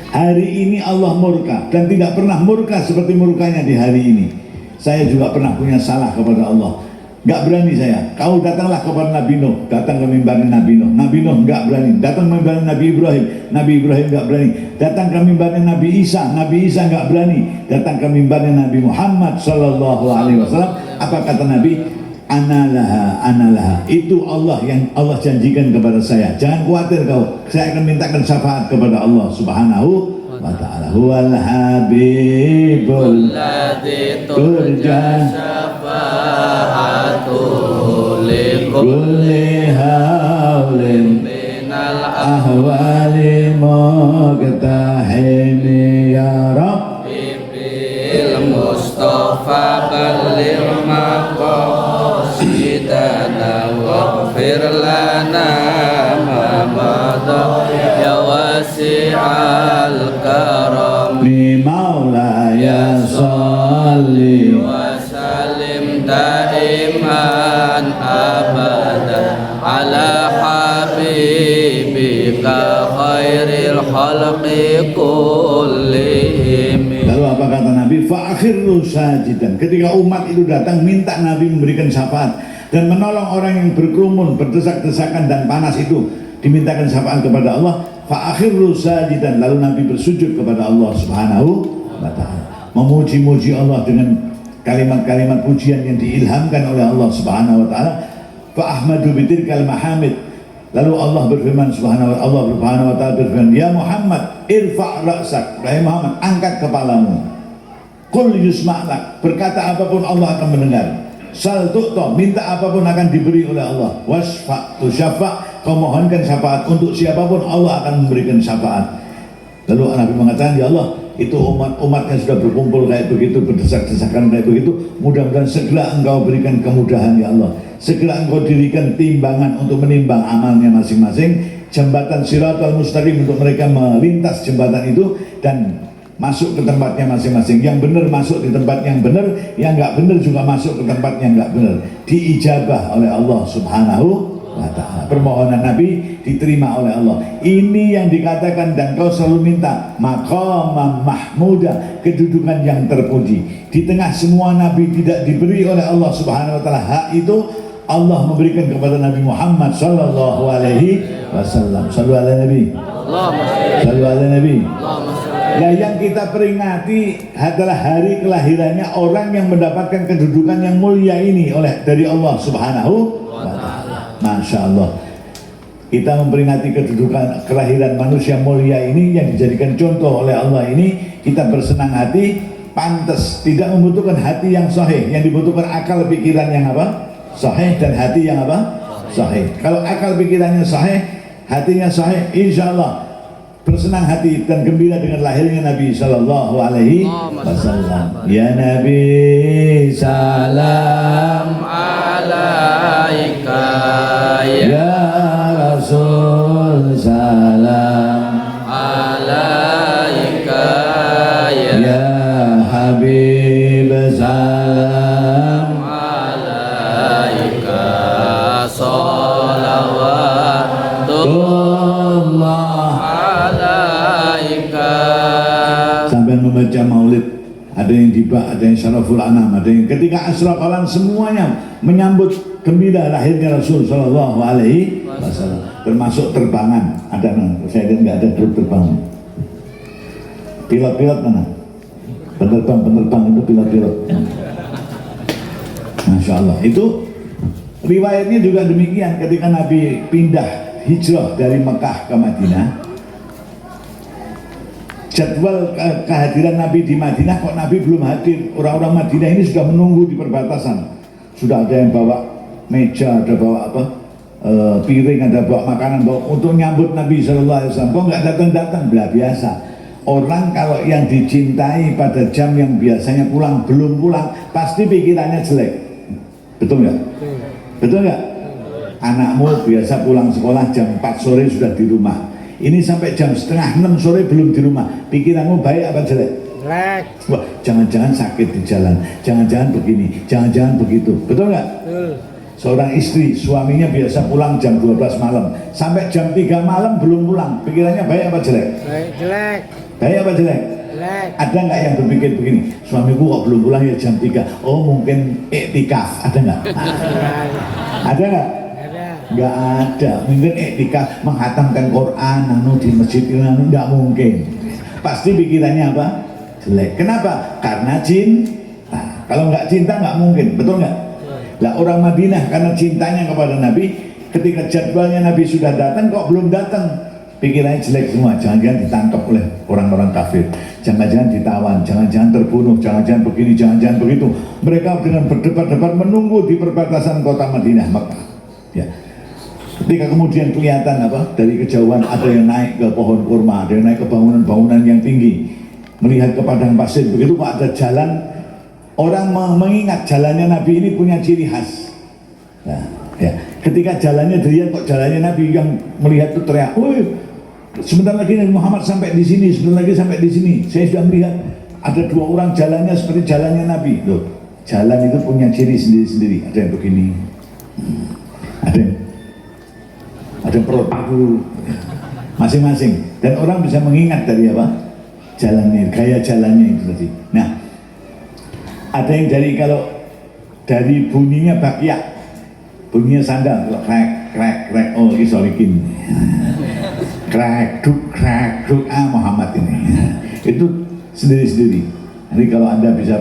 A: Hari ini Allah murka, dan tidak pernah murka seperti murkanya di hari ini. Saya juga pernah punya salah kepada Allah, nggak berani saya. Kau datanglah kepada Nabi Nuh, datang ke mimbarnya Nabi Nuh. Nabi Nuh nggak berani. Datang ke mimbarnya Nabi Ibrahim nggak berani. Datang ke mimbarnya Nabi Isa nggak berani. Datang ke mimbarnya Nabi Muhammad Sallallahu Alaihi Wasallam. Apa kata Nabi? Analaha. Itu Allah yang Allah janjikan kepada saya. Jangan khawatir kau. Saya akan mintakan syafaat kepada Allah Subhanahu wa Ta'ala. Huwal habibul
B: Alladzi turja syafa'atuhu
A: kulli haulin
B: minal
A: ahwali muqtahimi ya Rabbi
B: bil Mustafa balligh maqasidana waghfir lana ma madha ya wasi'al karam
A: Bi maulaya salli
B: wa salim daiman abadan ala habibika khairil khalqi kullihim.
A: Lalu apa kata Nabi? Fa'akhirru sajidan. Ketika umat itu datang minta Nabi memberikan syafaat dan menolong orang yang berkerumun, berdesak-desakan dan panas itu, dimintakan syafaat kepada Allah. Fa'akhirru sajidan. Lalu Nabi bersujud kepada Allah Subhanahu wa Ta'ala, memuji-muji Allah dengan kalimat-kalimat pujian yang diilhamkan oleh Allah Subhanahu wa Ta'ala. Fa'ahmadu bitilkal mahamid. Lalu Allah berfirman subhanahu wa ta'ala berfirman, ya Muhammad irfa' ra'sak, wahai Muhammad angkat kepalamu, qul yusma'lak, berkata apapun Allah akan mendengar, sal tu'ta, minta apapun akan diberi oleh Allah, wasfa' tusyafa', kau mohonkan syafaat untuk siapapun Allah akan memberikan syafaat. Lalu Nabi mengatakan, ya Allah, itu umat yang sudah berkumpul kayak begitu, berdesak-desakan kayak begitu, mudah-mudahan segera engkau berikan kemudahan ya Allah, segera engkau dirikan timbangan untuk menimbang amalnya masing-masing, jembatan Shiratal Mustaqim untuk mereka melintas jembatan itu dan masuk ke tempatnya masing-masing. Yang benar masuk di tempat yang benar, yang nggak benar juga masuk ke tempat yang nggak benar, diijabah oleh Allah Subhanahu wa ta'ala. Permohonan Nabi diterima oleh Allah. Ini yang dikatakan dan kau selalu minta maqamam mahmuda, kedudukan yang terpuji. Di tengah semua Nabi tidak diberi oleh Allah Subhanahu wa ta'ala hak itu, Allah memberikan kepada Nabi Muhammad sallallahu alaihi wasallam. Sallu ala Nabi. Sallu ala Nabi. Nah, yang kita peringati adalah hari kelahirannya orang yang mendapatkan kedudukan yang mulia ini dari Allah Subhanahu wa ta'ala. Masya Allah, kita memperingati kedudukan kelahiran manusia mulia ini yang dijadikan contoh oleh Allah ini, kita bersenang hati, pantas, tidak membutuhkan hati yang sahih, yang dibutuhkan akal pikiran yang apa? Sahih, dan hati yang apa? Sahih. Kalau akal pikirannya sahih, hatinya sahih, insya Allah bersenang hati dan gembira dengan lahirnya Nabi Sallallahu Alaihi Wasallam. Ya Nabi, salam alaika, ya Rasul, salam alaika, ya Habib, salam alaika, salawatullah alaika. Sampai membaca maulid, ada yang tiba, ada yang syaraful anam, ada yang ketika asraf alam, semuanya menyambut gembira lahirnya Rasul Sallallahu Alaihi Wasallam, termasuk terbangan. Ada, saya lihat nggak ada grup terbang. Pilot-pilot mana? Penerbang itu pilot-pilot. Masya Allah. Itu riwayatnya juga demikian. Ketika Nabi pindah hijrah dari Mekah ke Madinah, jadwal kehadiran Nabi di Madinah, kok Nabi belum hadir. Orang-orang Madinah ini sudah menunggu di perbatasan. Sudah ada yang bawa meja, ada bawa apa, piring, ada bawa makanan, untuk nyambut Nabi Sallallahu Alaihi Wasallam. Kok nggak datang-datang? Belah biasa. Orang kalau yang dicintai pada jam yang biasanya pulang belum pulang, pasti pikirannya jelek. Betul nggak? Betul nggak? Anakmu biasa pulang sekolah jam 4 sore sudah di rumah. Ini sampai jam setengah 6 sore belum di rumah. Pikiranmu baik apa jelek?
C: Jelek.
A: Wah, jangan-jangan sakit di jalan, jangan-jangan begini, jangan-jangan begitu. Betul nggak? Seorang istri, suaminya biasa pulang jam 12 malam, sampai jam 3 malam belum pulang. Pikirannya baik apa jelek?
C: Baik, jelek.
A: Baik apa jelek?
C: Jelek.
A: Ada nggak yang berpikir begini, suamiku kok belum pulang ya jam 3? Oh mungkin iktikaf, ada nggak? Ada nggak? Nggak ada. Mungkin iktikaf menghatamkan Quran di masjid ini, nggak mungkin. Pasti pikirannya apa? Jelek. Kenapa? Karena cinta. Kalau nggak cinta nggak mungkin, betul nggak? Lah orang Madinah karena cintanya kepada Nabi, ketika jadwalnya Nabi sudah datang kok belum datang, pikirannya jelek semua. Jangan-jangan ditangkap oleh orang-orang kafir, jangan-jangan ditawan, jangan-jangan terbunuh, jangan-jangan begini, jangan-jangan begitu. Mereka dengan berdebat-debat menunggu di perbatasan kota Madinah, Mekah. Ya. Ketika kemudian kelihatan apa, dari kejauhan ada yang naik ke pohon kurma, ada yang naik ke bangunan-bangunan yang tinggi, melihat ke padang pasir, begitu kok ada jalan. Orang mengingat jalannya Nabi ini punya ciri khas. Nah, ya. Ketika jalannya dilihat kok jalannya Nabi, yang melihat itu teriak, "Woi, sebentar lagi Nabi Muhammad sampai di sini, sebentar lagi sampai di sini." Saya sudah melihat ada 2 orang jalannya seperti jalannya Nabi. Loh, jalan itu punya ciri sendiri-sendiri. Ada yang begini, ada yang perut itu, masing-masing. Dan orang bisa mengingat dari apa? Jalannya, gaya jalannya itu tadi. Nah, ada yang kalau dari bunyinya bakyak, bunyinya sandal, krek krek krek, oh ini solikin, krek duk Muhammad ini, itu sendiri-sendiri. Jadi kalau Anda bisa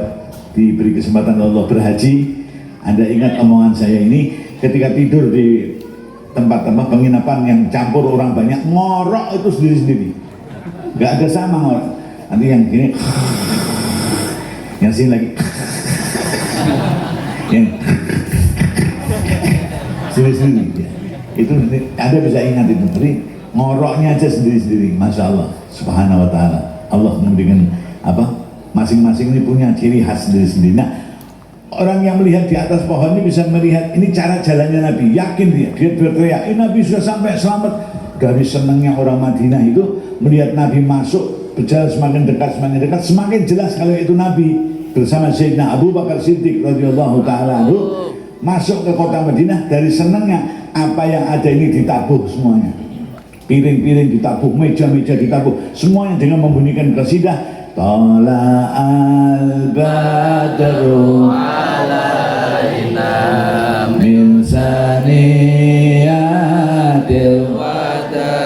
A: diberi kesempatan Allah berhaji, Anda ingat omongan saya ini, ketika tidur di tempat-tempat penginapan yang campur orang banyak, ngorok itu sendiri-sendiri, nggak ada sama ngorok. Nanti yang gini, yang sini lagi, yang sendiri-sendiri. Itu ada bisa ingat itu. Jadi ngoroknya aja sendiri-sendiri, masya Allah, subhanahu wa taala. Allah memberikan apa? Masing-masing ini punya ciri khas sendiri-sendiri. Nah, orang yang melihat di atas pohon ini bisa melihat ini cara jalannya Nabi. Yakin dia berteriak, ini Nabi sudah sampai selamat. Dari senangnya orang Madinah itu melihat Nabi masuk, berjalan semakin dekat, semakin jelas kalau itu Nabi bersama Sayyidina Abu Bakar Siddiq radhiyallahu taala anhu masuk ke kota Madinah. Dari senangnya apa yang ada ini ditabuh semuanya, piring-piring ditabuh, meja-meja ditabuh, semuanya dengan membunyikan qasidah Tala'al badru
B: alaina
A: min saniyatil
B: wada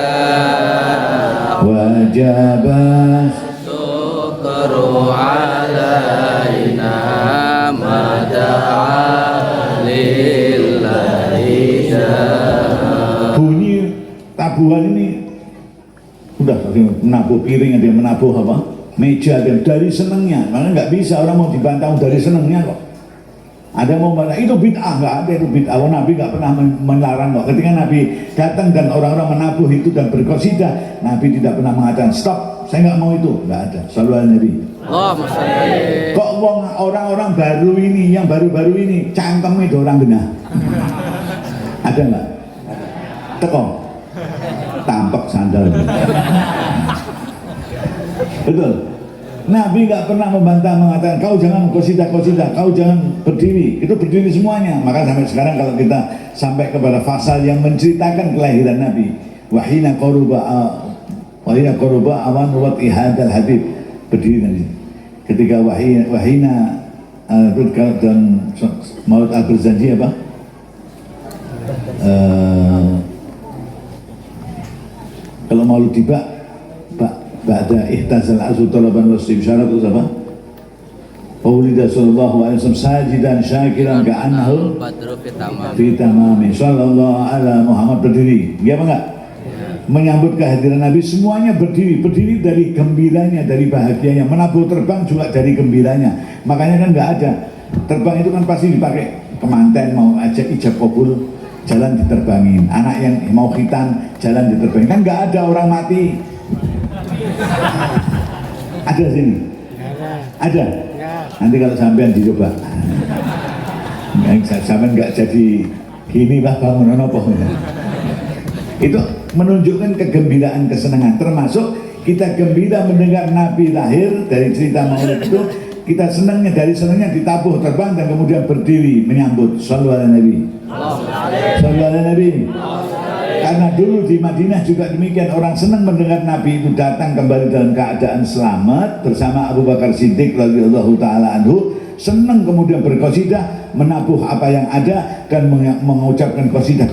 A: wajabas
B: syukru alaina mada'a lillahi
A: bunyi tabuhan ini udah menabuh piring, ada yang menabuh apa? Meja, ada yang dari senangnya. Makanya nggak bisa orang mau dibantah dari senangnya kok. Ada mau bantah itu bid'ah, nggak ada itu bid'ah. Nabi nggak pernah melarang kok. Ketika Nabi datang dan orang-orang menabuh itu dan berqasidah, Nabi tidak pernah mengatakan stop, saya nggak mau itu, nggak ada. Shallallahu alaihi Nabi. Kok orang-orang baru ini, yang baru-baru ini cangkem itu orang genah. Ada nggak? Teko, tampak sandal. Betul. Nabi nggak pernah membantah mengatakan kau jangan qasidah, kau jangan berdiri. Itu berdiri semuanya. Maka sampai sekarang kalau kita sampai kepada pasal yang menceritakan kelahiran Nabi, wahina qaruba awan wat ihadal habib, berdiri nanti. Ketika wahina dan Maulid al-Barzanji apa? Kalau Maulid tiba Ba'da ihtazal azu talaban wasibsyarat itu apa? Maulida sallallahu alaihi wasallam sajidan syakiran ka'annahu
B: badru
A: fi tamami sallallahu ala Muhammad, berdiri. Ya apa enggak? Menyambut kehadiran Nabi semuanya berdiri dari gembiranya, dari bahagianya. Menabuh terbang juga dari gembiranya. Makanya kan enggak ada. Terbang itu kan pasti dipakai kemanten, mau ajak ijab kabul, jalan diterbangin. Anak yang mau khitan, jalan diterbangin. Kan enggak ada orang mati. Ada sini? Ada? Nanti kalau sampean dicoba. Sampean nggak jadi gini lah bangunan apa. Itu menunjukkan kegembiraan, kesenangan. Termasuk kita gembira mendengar Nabi lahir dari cerita Maulid itu. Kita senangnya, dari senangnya ditabuh terbang dan kemudian berdiri menyambut. Shallallahu alaihi Nabi. Shallallahu alaihi Nabi. Karena dulu di Madinah juga demikian, orang senang mendengar Nabi itu datang kembali dalam keadaan selamat bersama Abu Bakar Siddiq radhiyallahu taala anhu, senang kemudian berqasidah, menabuh apa yang ada dan mengucapkan qasidah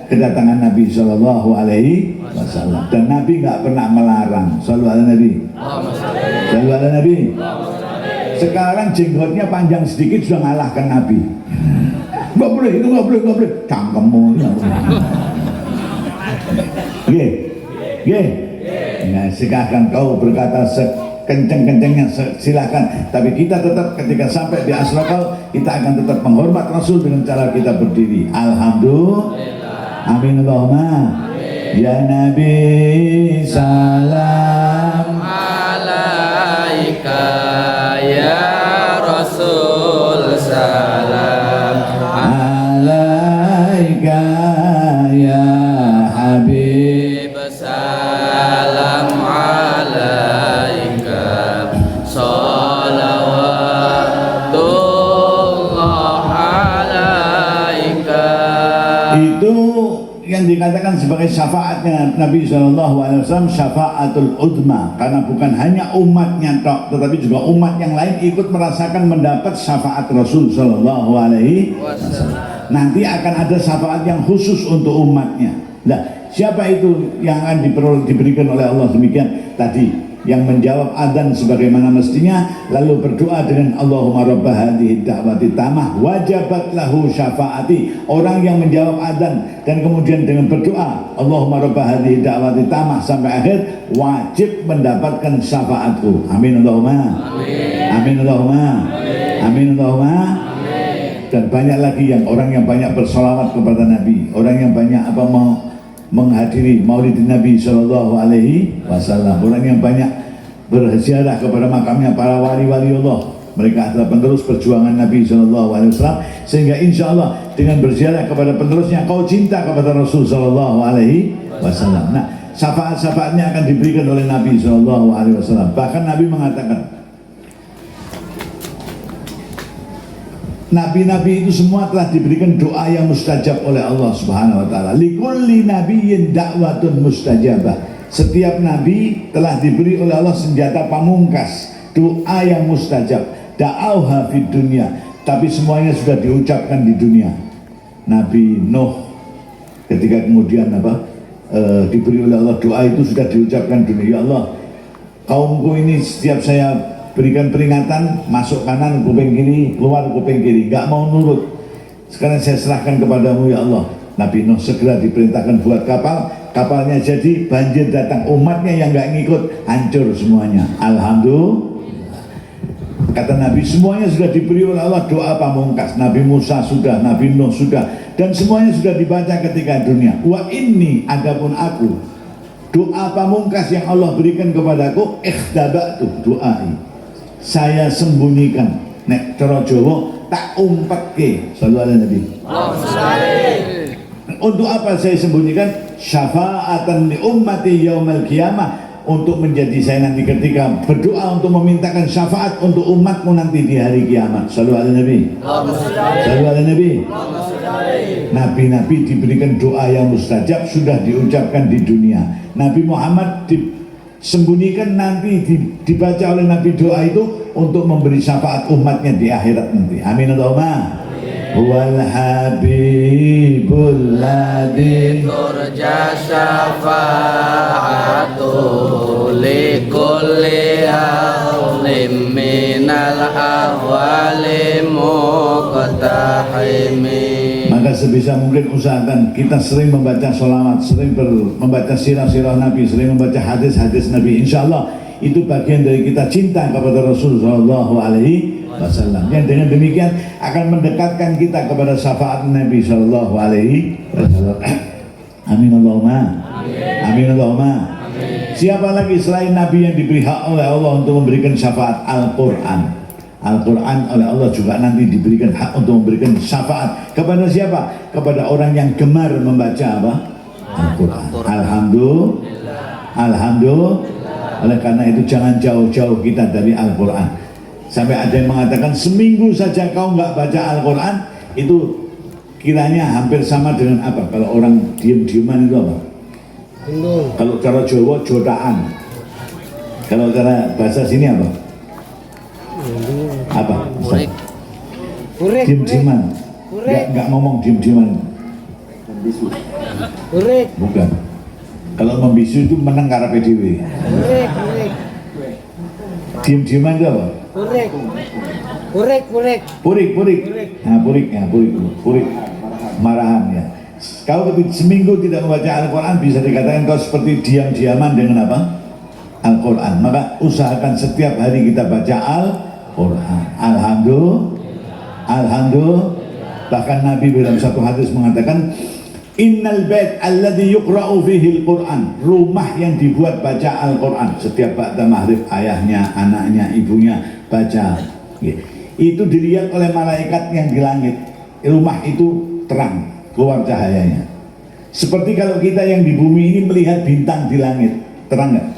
A: kedatangan Nabi sallallahu alaihi wasallam. Dan Nabi nggak pernah melarang. Sallallahu alaihi Nabi. Sallallahu alaihi Nabi. Sekarang jenggotnya panjang sedikit sudah ngalahkan Nabi. Nggak boleh, itu nggak boleh. Cangkemmu. Nah, silakan kau berkata sekenceng-kencengnya, silakan. Tapi kita tetap ketika sampai di Asraqal, kita akan tetap menghormat Rasul dengan cara kita berdiri. Alhamdulillah. Amin Allahumma. Ya Nabi salam
B: alaika ya Rasul salam
A: alaika ya Habib
B: salam alaika salawatullah alaika.
A: Itu yang dikatakan sebagai syafaatnya Nabi SAW, syafaatul udma, karena bukan hanya umatnya tok, tetapi juga umat yang lain ikut merasakan mendapat syafaat Rasul SAW. Nanti akan ada syafaat yang khusus untuk umatnya. Nah, siapa itu yang akan diberikan oleh Allah demikian? Tadi yang menjawab adzan sebagaimana mestinya, lalu berdoa dengan Allahumma rabbah hadhihi da'wati tamah wajabat lahu syafaati. Orang yang menjawab adzan dan kemudian dengan berdoa Allahumma rabbah hadhihi da'wati tamah sampai akhir, wajib mendapatkan syafaatku. Amin Allahumma. Amin Allahumma. Amin Allahumma. Dan banyak lagi yang orang yang banyak bersolawat kepada Nabi, orang yang banyak menghadiri Maulid Nabi Sallallahu Alaihi Wasallam, orang yang banyak berziarah kepada makamnya para wali-wali Allah. Mereka adalah penerus perjuangan Nabi Sallallahu Alaihi Wasallam, sehingga insya Allah dengan berziarah kepada penerusnya kau cinta kepada Rasul Sallallahu Alaihi Wasallam. Nah, syafaat-syafaatnya akan diberikan oleh Nabi Sallallahu Alaihi Wasallam. Bahkan Nabi mengatakan, nabi-nabi itu semua telah diberikan doa yang mustajab oleh Allah Subhanahu wa taala. Likulli nabiyyin da'watun mustajabah. Setiap nabi telah diberi oleh Allah senjata pamungkas, doa yang mustajab. Da'auha fid dunya, tapi semuanya sudah diucapkan di dunia. Nabi Nuh ketika kemudian diberi oleh Allah doa itu sudah diucapkan di dunia. Ya Allah, kaumku ini setiap saya berikan peringatan, masuk kanan kuping kiri, keluar kuping kiri, gak mau nurut. Sekarang saya serahkan kepadamu ya Allah. Nabi Nuh segera diperintahkan buat kapal, kapalnya jadi, banjir datang, umatnya yang gak ngikut, hancur semuanya. Alhamdulillah. Kata Nabi, semuanya sudah diberi oleh Allah doa pamungkas. Nabi Musa sudah, Nabi Nuh sudah, dan semuanya sudah dibaca ketika dunia. Wa inni, adapun aku, doa pamungkas yang Allah berikan kepadaku, ikhtaba'tu du'ai, saya sembunyikan. Nek cara Jawa tak umpetke. Sallallahu alaihi Nabi. Untuk apa saya sembunyikan? Syafa'atan li ummati yaumal qiyamah, untuk menjadi saya nanti ketika berdoa untuk memintakan syafaat untuk umatmu nanti di hari kiamat. Sallallahu alaihi Nabi. Sallallahu alaihi Nabi. Nabi-nabi diberikan doa yang mustajab sudah diucapkan di dunia. Nabi Muhammad disembunyikan nanti dibaca oleh Nabi doa itu untuk memberi syafaat umatnya di akhirat nanti. Amin Allahumma. Wal habibul ladzi
B: turja syafa'atu likulli ahlim minal ahwali muqtahimi.
A: Maka sebisa mungkin usahakan kita sering membaca sholawat, sering membaca sirah-sirah Nabi, sering membaca hadis-hadis Nabi. Insya Allah itu bagian dari kita cinta kepada Rasulullah Shallallahu Alaihi Wasallam. Yang dengan demikian akan mendekatkan kita kepada syafaat Nabi Shallallahu Alaihi Wasallam. Amin Allahumma. Amin Allahumma. Siapa lagi selain Nabi yang diberi hak oleh Allah untuk memberikan syafaat? Al-Quran. Al-Quran oleh Allah juga nanti diberikan hak untuk memberikan syafaat kepada siapa? Kepada orang yang gemar membaca apa? Al-Quran. Alhamdulillah. Alhamdulillah. Oleh karena itu jangan jauh-jauh kita dari Al-Quran. Sampai ada yang mengatakan seminggu saja kau nggak baca Al-Quran, itu kiranya hampir sama dengan apa? Kalau orang diem-dieman itu apa? Kalau cara Jawa jotaan. Kalau cara bahasa sini apa? Apa? Diem-dieman. Nggak ngomong diem-dieman. Bukan. Kalau membisu itu menang karena PDW. Diem-dieman itu apa? Purik. Nah, purik. Marahan ya. Kalau seminggu tidak membaca Al-Quran, bisa dikatakan kau seperti diam-diaman dengan apa? Al-Quran. Maka usahakan setiap hari kita baca Al-Quran. Alhamdulillah. Bahkan Nabi dalam satu hadis mengatakan, Innal bait alladhi yuqra'u fihi al-Qur'an, rumah yang dibuat baca Al-Qur'an, setiap ba'da maghrib ayahnya, anaknya, ibunya baca. Itu dilihat oleh malaikat yang di langit. Rumah itu terang, keluar cahayanya. Seperti kalau kita yang di bumi ini melihat bintang di langit, terang nggak?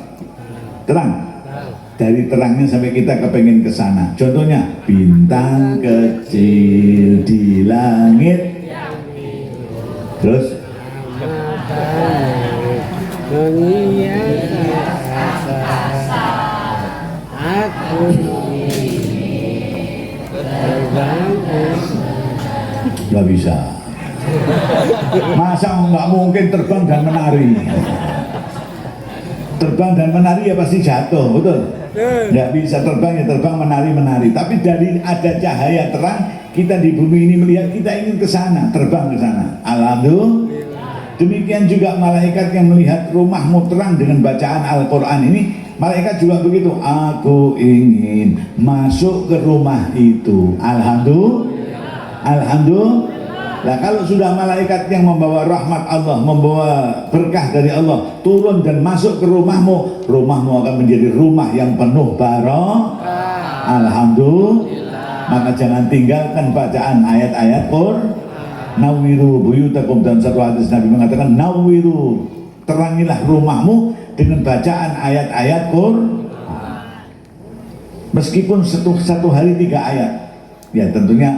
A: Terang. Dari terangnya sampai kita kepengen ke sana. Contohnya, bintang kecil di langit. Terus nggak bisa. Masa nggak mungkin terbang dan menari? Terbang dan menari ya pasti jatuh, betul? Nggak bisa terbang ya terbang, menari. Tapi dari ada cahaya terang, kita di bumi ini melihat, kita ingin ke sana, terbang ke sana. Alhamdulillah. Demikian juga malaikat yang melihat rumahmu terang dengan bacaan Al-Quran ini, malaikat juga begitu. Aku ingin masuk ke rumah itu. Alhamdulillah. Alhamdulillah. Nah, kalau sudah malaikat yang membawa rahmat Allah, membawa berkah dari Allah turun dan masuk ke rumahmu, rumahmu akan menjadi rumah yang penuh barokah. Alhamdulillah. Maka jangan tinggalkan bacaan ayat-ayat Qur'an. Nawiru buyutakum, dan satu hadis Nabi mengatakan nawiru, terangilah rumahmu dengan bacaan ayat-ayat Qur'an. Meskipun satu hari 3 ayat, ya tentunya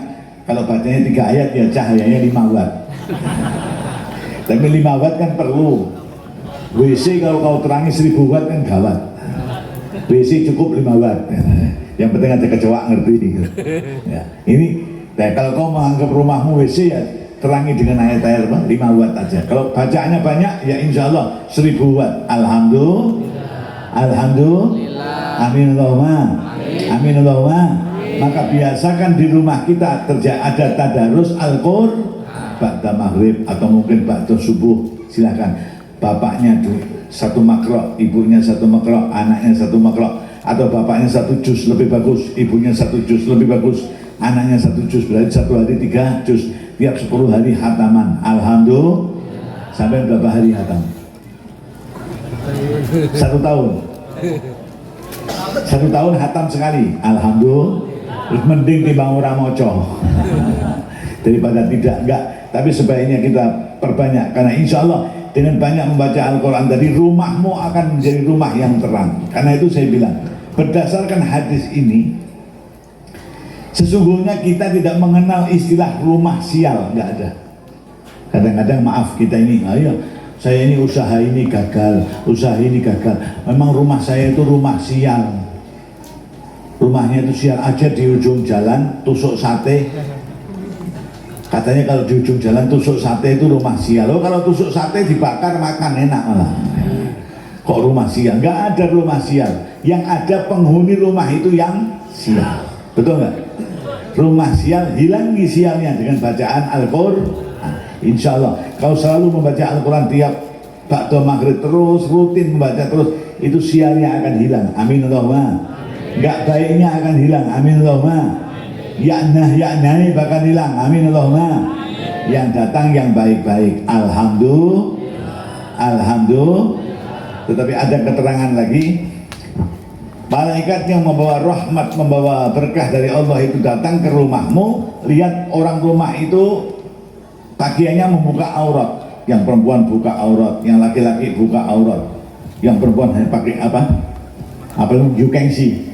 A: kalau bacanya 3 ayat ya cahayanya 5 watt. Tapi 5 watt kan perlu. WC kalau kau terangi 1000 watt kan gawat. WC cukup 5 watt. Yang penting ada kecoak ngerti. Ya, ini kalau kau menganggap rumahmu WC ya terangi dengan ayat-ayat 5 watt aja. Kalau bacaannya banyak ya insya Allah 1000 watt. Alhamdulillah. Alhamdulillah. Amin Allahumma. Amin Allahumma. Maka biasakan di rumah kita ada tadarus Al-Qur'an ba'da maghrib atau mungkin ba'da subuh. Silakan bapaknya 1 makro, ibunya 1 makro, anaknya 1 makro, atau bapaknya 1 juz lebih bagus, ibunya 1 juz lebih bagus, anaknya 1 juz, berarti 1 hari 3 juz, tiap 10 hari hataman. Alhamdulillah. Sampai berapa hari hatam? 1 tahun. 1 tahun hatam sekali. Alhamdulillah. Mending timbang ora maca daripada enggak. Tapi sebaiknya kita perbanyak, karena insya Allah dengan banyak membaca Al-Quran tadi rumahmu akan menjadi rumah yang terang. Karena itu saya bilang berdasarkan hadis ini, sesungguhnya kita tidak mengenal istilah rumah sial, enggak ada. Kadang-kadang maaf kita ini, ayo saya ini usaha ini gagal, usaha ini gagal. Memang rumah saya itu rumah sial. Rumahnya itu sial aja, di ujung jalan tusuk sate. Katanya kalau di ujung jalan tusuk sate itu rumah sial. Oh, kalau tusuk sate dibakar makan enak malah. Kok rumah sial? Nggak ada rumah sial. Yang ada penghuni rumah itu yang sial. Betul nggak? Rumah sial, hilangi sialnya dengan bacaan Al-Qur'an. Insya Allah kalau selalu membaca Al-Quran tiap ba'da maghrib terus rutin membaca terus, itu sialnya akan hilang. Amin Allahumma. Enggak baiknya akan hilang. Amin Allahumma. Ya'nah bakal hilang. Amin Allahumma. Yang datang yang baik-baik. Alhamdulillah. Alhamdulillah. Tetapi ada keterangan lagi, malaikat yang membawa rahmat, membawa berkah dari Allah itu datang ke rumahmu. Lihat orang rumah itu pakaiannya membuka aurat. Yang perempuan buka aurat, yang laki-laki buka aurat. Yang perempuan hanya pakai apa? Apa itu? You can see.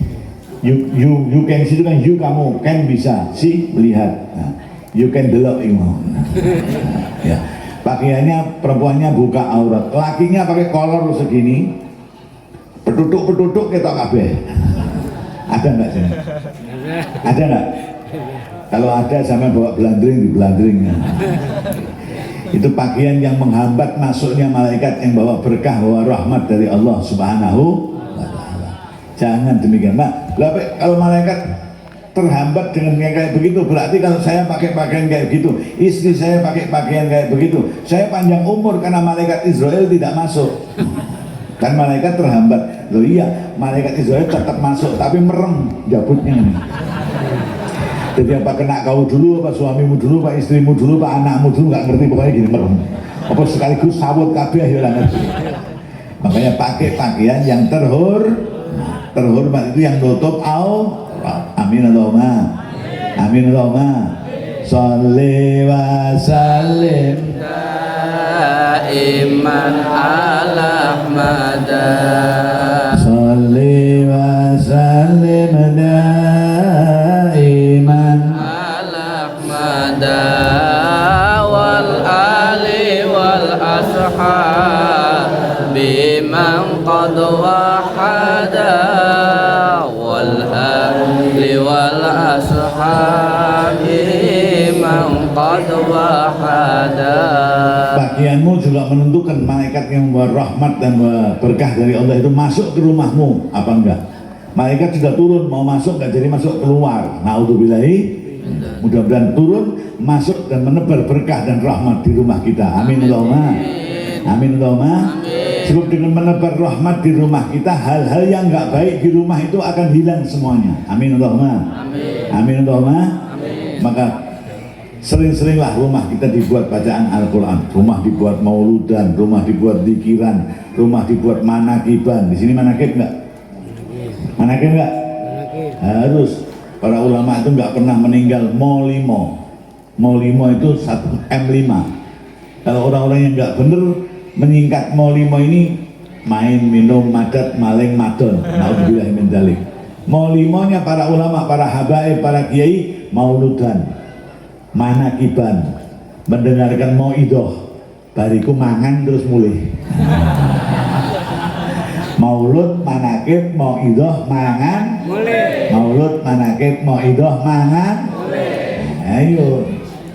A: You can see itu kan you, kamu can bisa see, melihat. Nah, you can delok ya. Pakaiannya perempuannya buka aurat, lakinya pakai kolor segini, peduduk kita kabeh. Ada nggak sih? Ada nggak? Kalau ada sama bawa belandring, di belandringnya. Itu pakaian yang menghambat masuknya malaikat yang bawa berkah, bawa rahmat dari Allah Subhanahu. Jangan demikian. Nah, kalau malaikat terhambat dengan yang kayak begitu, berarti kalau saya pakai pakaian kayak begitu, istri saya pakai pakaian kayak begitu, saya panjang umur karena malaikat Israel tidak masuk. Kan malaikat terhambat. Loh iya, malaikat Israel tetap masuk tapi merem jabutnya ini. Jadi apa kena kau dulu, apa suamimu dulu, apa istrimu dulu, apa anakmu dulu, nggak ngerti, pokoknya gini merem. Apa sekaligus sawut kabeh ya ngerti. Makanya pakai pakaian yang terhormat itu yang nutup aurat. Amin Allahumma. Amin Allahumma. Sholli wa sallim
B: daiman ala Ahmad.
A: Sholli wa sallim daiman
B: ala Ahmad wal ali wal ashab biman qad wahada wal ahli wal ashab man قد وحدا.
A: Bagianmu juga menentukan malaikat yang membawa rahmat dan membawa berkah dari Allah itu masuk ke rumahmu apa enggak. Malaikat sudah turun mau masuk enggak jadi masuk keluar. Naudzubillahi. Mudah-mudahan turun masuk dan menebar berkah dan rahmat di rumah kita. Amin Allahumma. Amin Allahumma. Sebab dengan menebar rahmat di rumah kita, hal-hal yang enggak baik di rumah itu akan hilang semuanya. Amin Allahumma. Amin Allahumma. Maka sering-seringlah rumah kita dibuat bacaan Al-Quran, rumah dibuat mauludan, rumah dibuat zikiran, rumah dibuat manakiban. Di sini manakib enggak? Manakib enggak? Harus. Para ulama itu enggak pernah meninggal molimo. Molimo itu 1 M5. Kalau orang-orang yang enggak benar menyingkat molimo ini main, minum, madat, maling, madon. Naudzubillah min dzalik. Molimonya para ulama, para habaib, para kiai mauludan, manakiban, mendengarkan mauidhah, bariku mangan terus mulih. Maulud, manakib, mauidhah, mangan, mulih. Maulud, manakib, mauidhah, mangan, mulih. Ayo,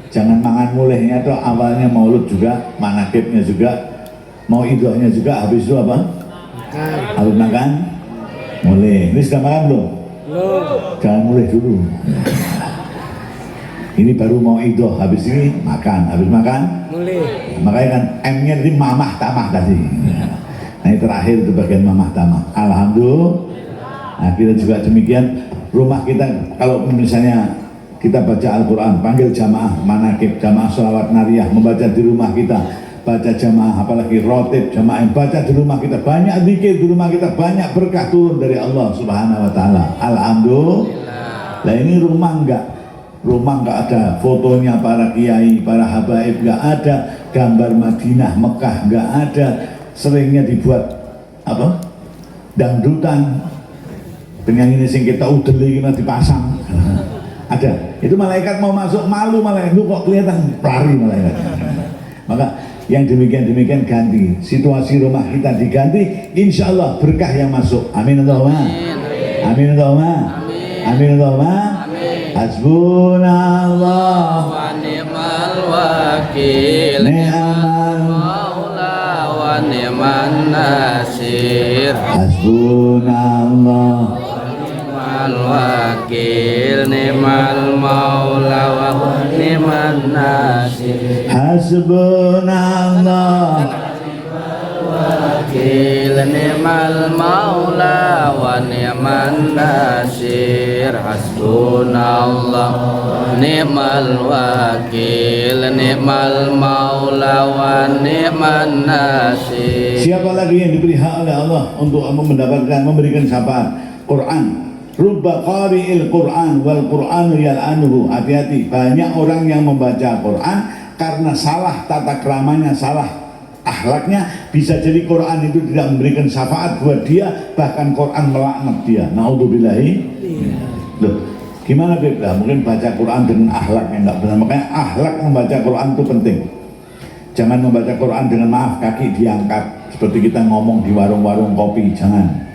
A: jangan mangan mulihnya tuh awalnya maulud juga, manakibnya juga, mauidhahnya juga, habis itu apa? Makan. Habis makan, mulih. Ini sudah makan belum? Belum. Jangan mulih dulu. Ini baru mauidhah, habis ini makan, habis makan, mulih. Makanya kan M-nya tadi mamah tamah tadi. Nah ini terakhir itu bagian mamah tamah. Alhamdulillah. Nah kita juga demikian. Rumah kita kalau misalnya kita baca Al-Quran, panggil jamaah manakib, jamaah sholawat nariyah, membaca di rumah kita, baca jamaah apalagi rotib jamaah yang baca di rumah kita, banyak zikir di rumah kita, banyak berkah turun dari Allah Subhanahu Wa Taala. Alhamdulillah. Nah ini rumah enggak ada fotonya para kiai, para habaib, enggak ada gambar Madinah, Mekah, enggak ada. Seringnya dibuat apa? Dangdutan. Penyanyi sing kita udeli kita dipasang. Ada. Itu malaikat mau masuk malu malaikat lu kok kelihatan lari malaikat. Maka yang demikian ganti. Situasi rumah kita diganti, insya Allah berkah yang masuk. Amin Allahumma. Amin Allahumma. Amin Allahumma. Hasbunallah
B: Wa ni'mal wakil,
A: ni'mal
B: maula wa ni'man nasir.
A: Hasbunallah
B: Ni'mal wakil, ni'mal maula wa ni'man nasir.
A: Hasbunallah
B: Wakil, ni'mal maula wa ni'man nasir. Hasbunallah ni'mal wakil, ni'mal maula wa ni'man nasir.
A: Siapa lagi yang diberi hak oleh Allah untuk memberikan syafaat? Quran. Rubba qari'il Quran wal Qur'anu yal'anuhu. Hati-hati, banyak orang yang membaca Quran karena salah tata keramanya, salah akhlaknya, bisa jadi Quran itu tidak memberikan syafaat buat dia, bahkan Quran melaknat dia. Naudzubillahi. Loh, gimana beda? Mungkin baca Quran dengan akhlak yang enggak benar. Makanya akhlak membaca Quran itu penting. Jangan membaca Quran dengan maaf kaki diangkat seperti kita ngomong di warung-warung kopi, jangan.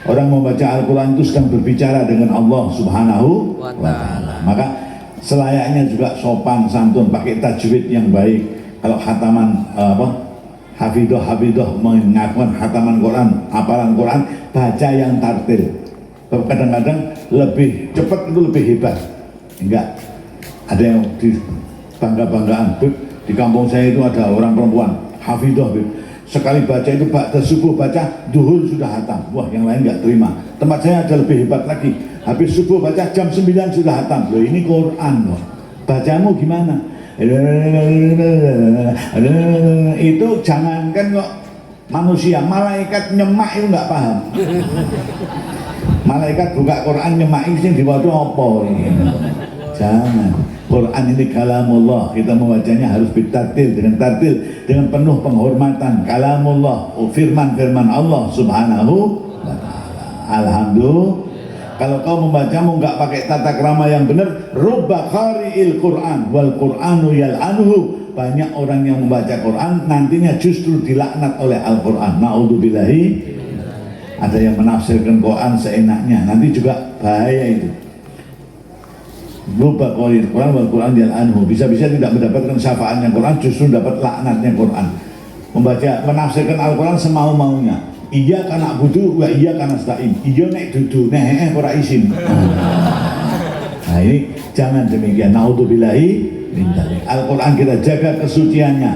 A: Orang membaca Al-Quran itu sedang berbicara dengan Allah Subhanahu wa Ta'ala. Maka selayaknya juga sopan santun, pakai tajwid yang baik. Kalau khataman Hafidah mengakukan khataman Quran, hafalan Quran, baca yang tartil. Kadang-kadang lebih cepat itu lebih hebat. Enggak, ada yang di bangga-banggaan. Di kampung saya itu ada orang perempuan Hafidah, sekali baca itu subuh baca, duhur sudah hatam. Wah, yang lain nggak terima. Tempat saya ada lebih hebat lagi. Habis subuh baca jam 9 sudah hatam. Loh, ini Quran loh. Bacamu gimana? Itu jangankan kok manusia, malaikat nyemak itu nggak paham. Malaikat buka Quran nyemak itu diwaca apa? Jangan. Quran ini kalamullah, kita membacanya harus bitartil, dengan tartil, dengan penuh penghormatan. Kalamullah, firman Allah Subhanahu wa Ta'ala. Alhamdulillah. Kalau kau membacamu nggak pakai tata krama yang benar, rubba qari'il Quran wal Qur'anu yal'anuhu. Banyak orang yang membaca Quran nantinya justru dilaknat oleh Al-Quran. Naudzubillahi. Ada yang menafsirkan Quran seenaknya, nanti juga bahaya itu. lupa qara'il Quran wal Quran yal'anhu, bisa-bisa tidak mendapatkan syafaatnya Quran, justru dapat laknatnya Quran. Menafsirkan Al-Quran semau-maunya. Iya karena butuh, wa iya karena stain. Iya nek dudu, nek ora isin. Nah ini jangan demikian. Naudzubillahi min dzalik. Al-Quran kita jaga kesuciannya.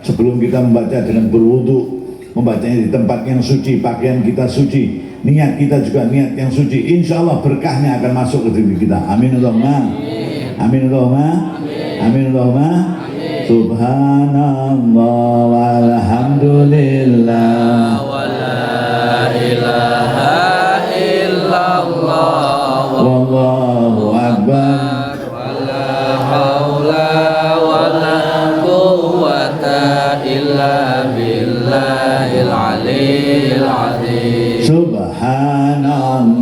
A: Sebelum kita membaca dengan berwudu, membacanya di tempat yang suci, pakaian kita suci, niat kita juga niat yang suci. Insya Allah berkahnya akan masuk ke diri kita. Amin Allahumma. Amin Allahumma. Amin Allahumma. Subhanallah walhamdulillah
B: wa la ilaha illallah
A: wallahu akbar
B: wa la haula wa la quwwata illa billahil aliyyil azim.
A: Subhanallah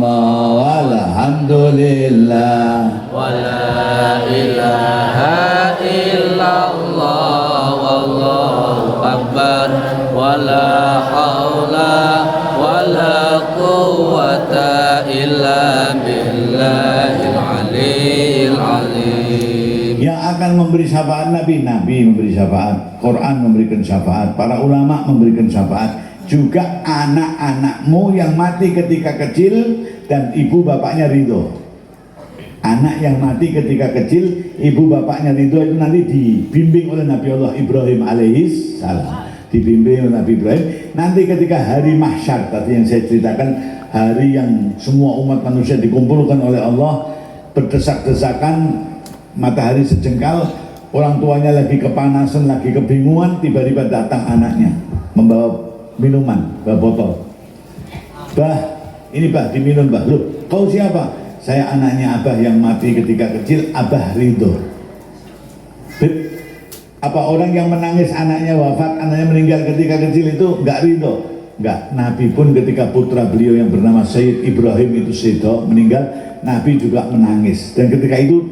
A: walhamdulillah
B: wa la ilaha illallah wallahu akbar wa la haula wa la quwwata illa billahil aliyyil azim.
A: Yang akan memberi syafaat Nabi memberi syafaat, Quran memberikan syafaat, para ulama memberikan syafaat, juga anak-anakmu yang mati ketika kecil dan ibu bapaknya ridho. Anak yang mati ketika kecil, ibu bapaknya ridho itu nanti dibimbing oleh Nabi Allah Ibrahim alaihis salam. Dibimbing oleh Nabi Ibrahim. Nanti ketika hari mahsyar, tadi yang saya ceritakan, hari yang semua umat manusia dikumpulkan oleh Allah, berdesak-desakan, matahari sejengkal, orang tuanya lagi kepanasan, lagi kebingungan, tiba-tiba datang anaknya membawa minuman, bawa botol. Bah, ini bah, diminum bah. Loh, kau siapa? Saya anaknya Abah yang mati ketika kecil, Abah ridho. Apa orang yang menangis anaknya wafat, anaknya meninggal ketika kecil itu enggak ridho? Enggak. Nabi pun ketika putra beliau yang bernama Sayyid Ibrahim itu ridho meninggal, Nabi juga menangis. Dan ketika itu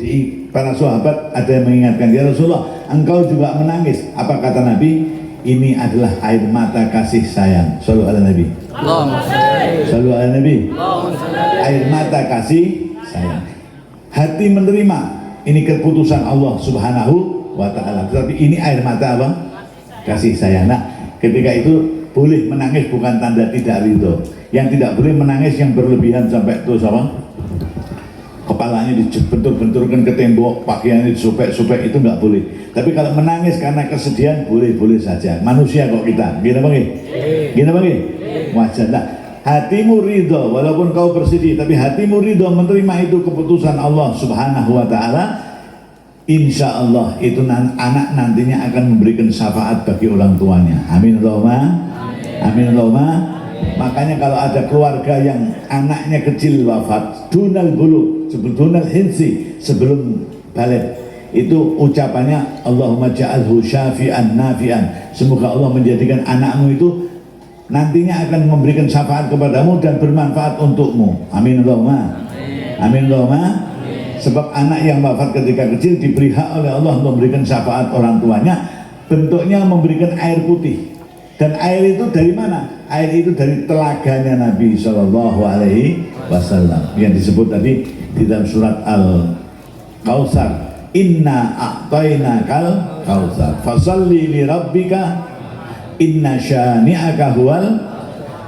A: para sahabat ada yang mengingatkan, ya Rasulullah, engkau juga menangis. Apa kata Nabi? Ini adalah air mata kasih sayang. Sallu ala Nabi. Sallu ala Nabi. Air mata kasih sayang. Hati menerima, ini keputusan Allah Subhanahu wa ta'ala. Tetapi ini air mata apa? Kasih sayang. Nah, ketika itu boleh menangis bukan tanda tidak ridho. Yang tidak boleh menangis yang berlebihan sampai terus apa? Kepalanya dibentur-benturkan ke tembok, pakaiannya disopek-sopek, itu nggak boleh. Tapi kalau menangis karena kesedihan, boleh-boleh saja. Manusia kok kita, gini bang? Gini bang? Wajar. Nah, hatimu ridho, walaupun kau bersedih, tapi hatimu ridho menerima itu keputusan Allah Subhanahu wa ta'ala. Insya Allah itu anak nantinya akan memberikan syafaat bagi orang tuanya. Amin Allahumma. Amin Allahumma. Makanya kalau ada keluarga yang anaknya kecil wafat, dunal bulu, dunal hinsi, sebelum balik, itu ucapannya Allahumma ja'alhu syafi'an nafi'an. Semoga Allah menjadikan anakmu itu nantinya akan memberikan syafaat kepadamu dan bermanfaat untukmu. Amin Allahumma. Amin Allahumma. Sebab anak yang wafat ketika kecil diberi hak oleh Allah untuk memberikan syafaat orang tuanya, bentuknya memberikan air putih. Dan air itu dari mana? Air itu dari telaganya Nabi Shallallahu Alaihi Wasallam yang disebut tadi di dalam surat Al-Kautsar. Inna a'tainakal kautsar. Fasalli li rabbika inna syani'aka huwal.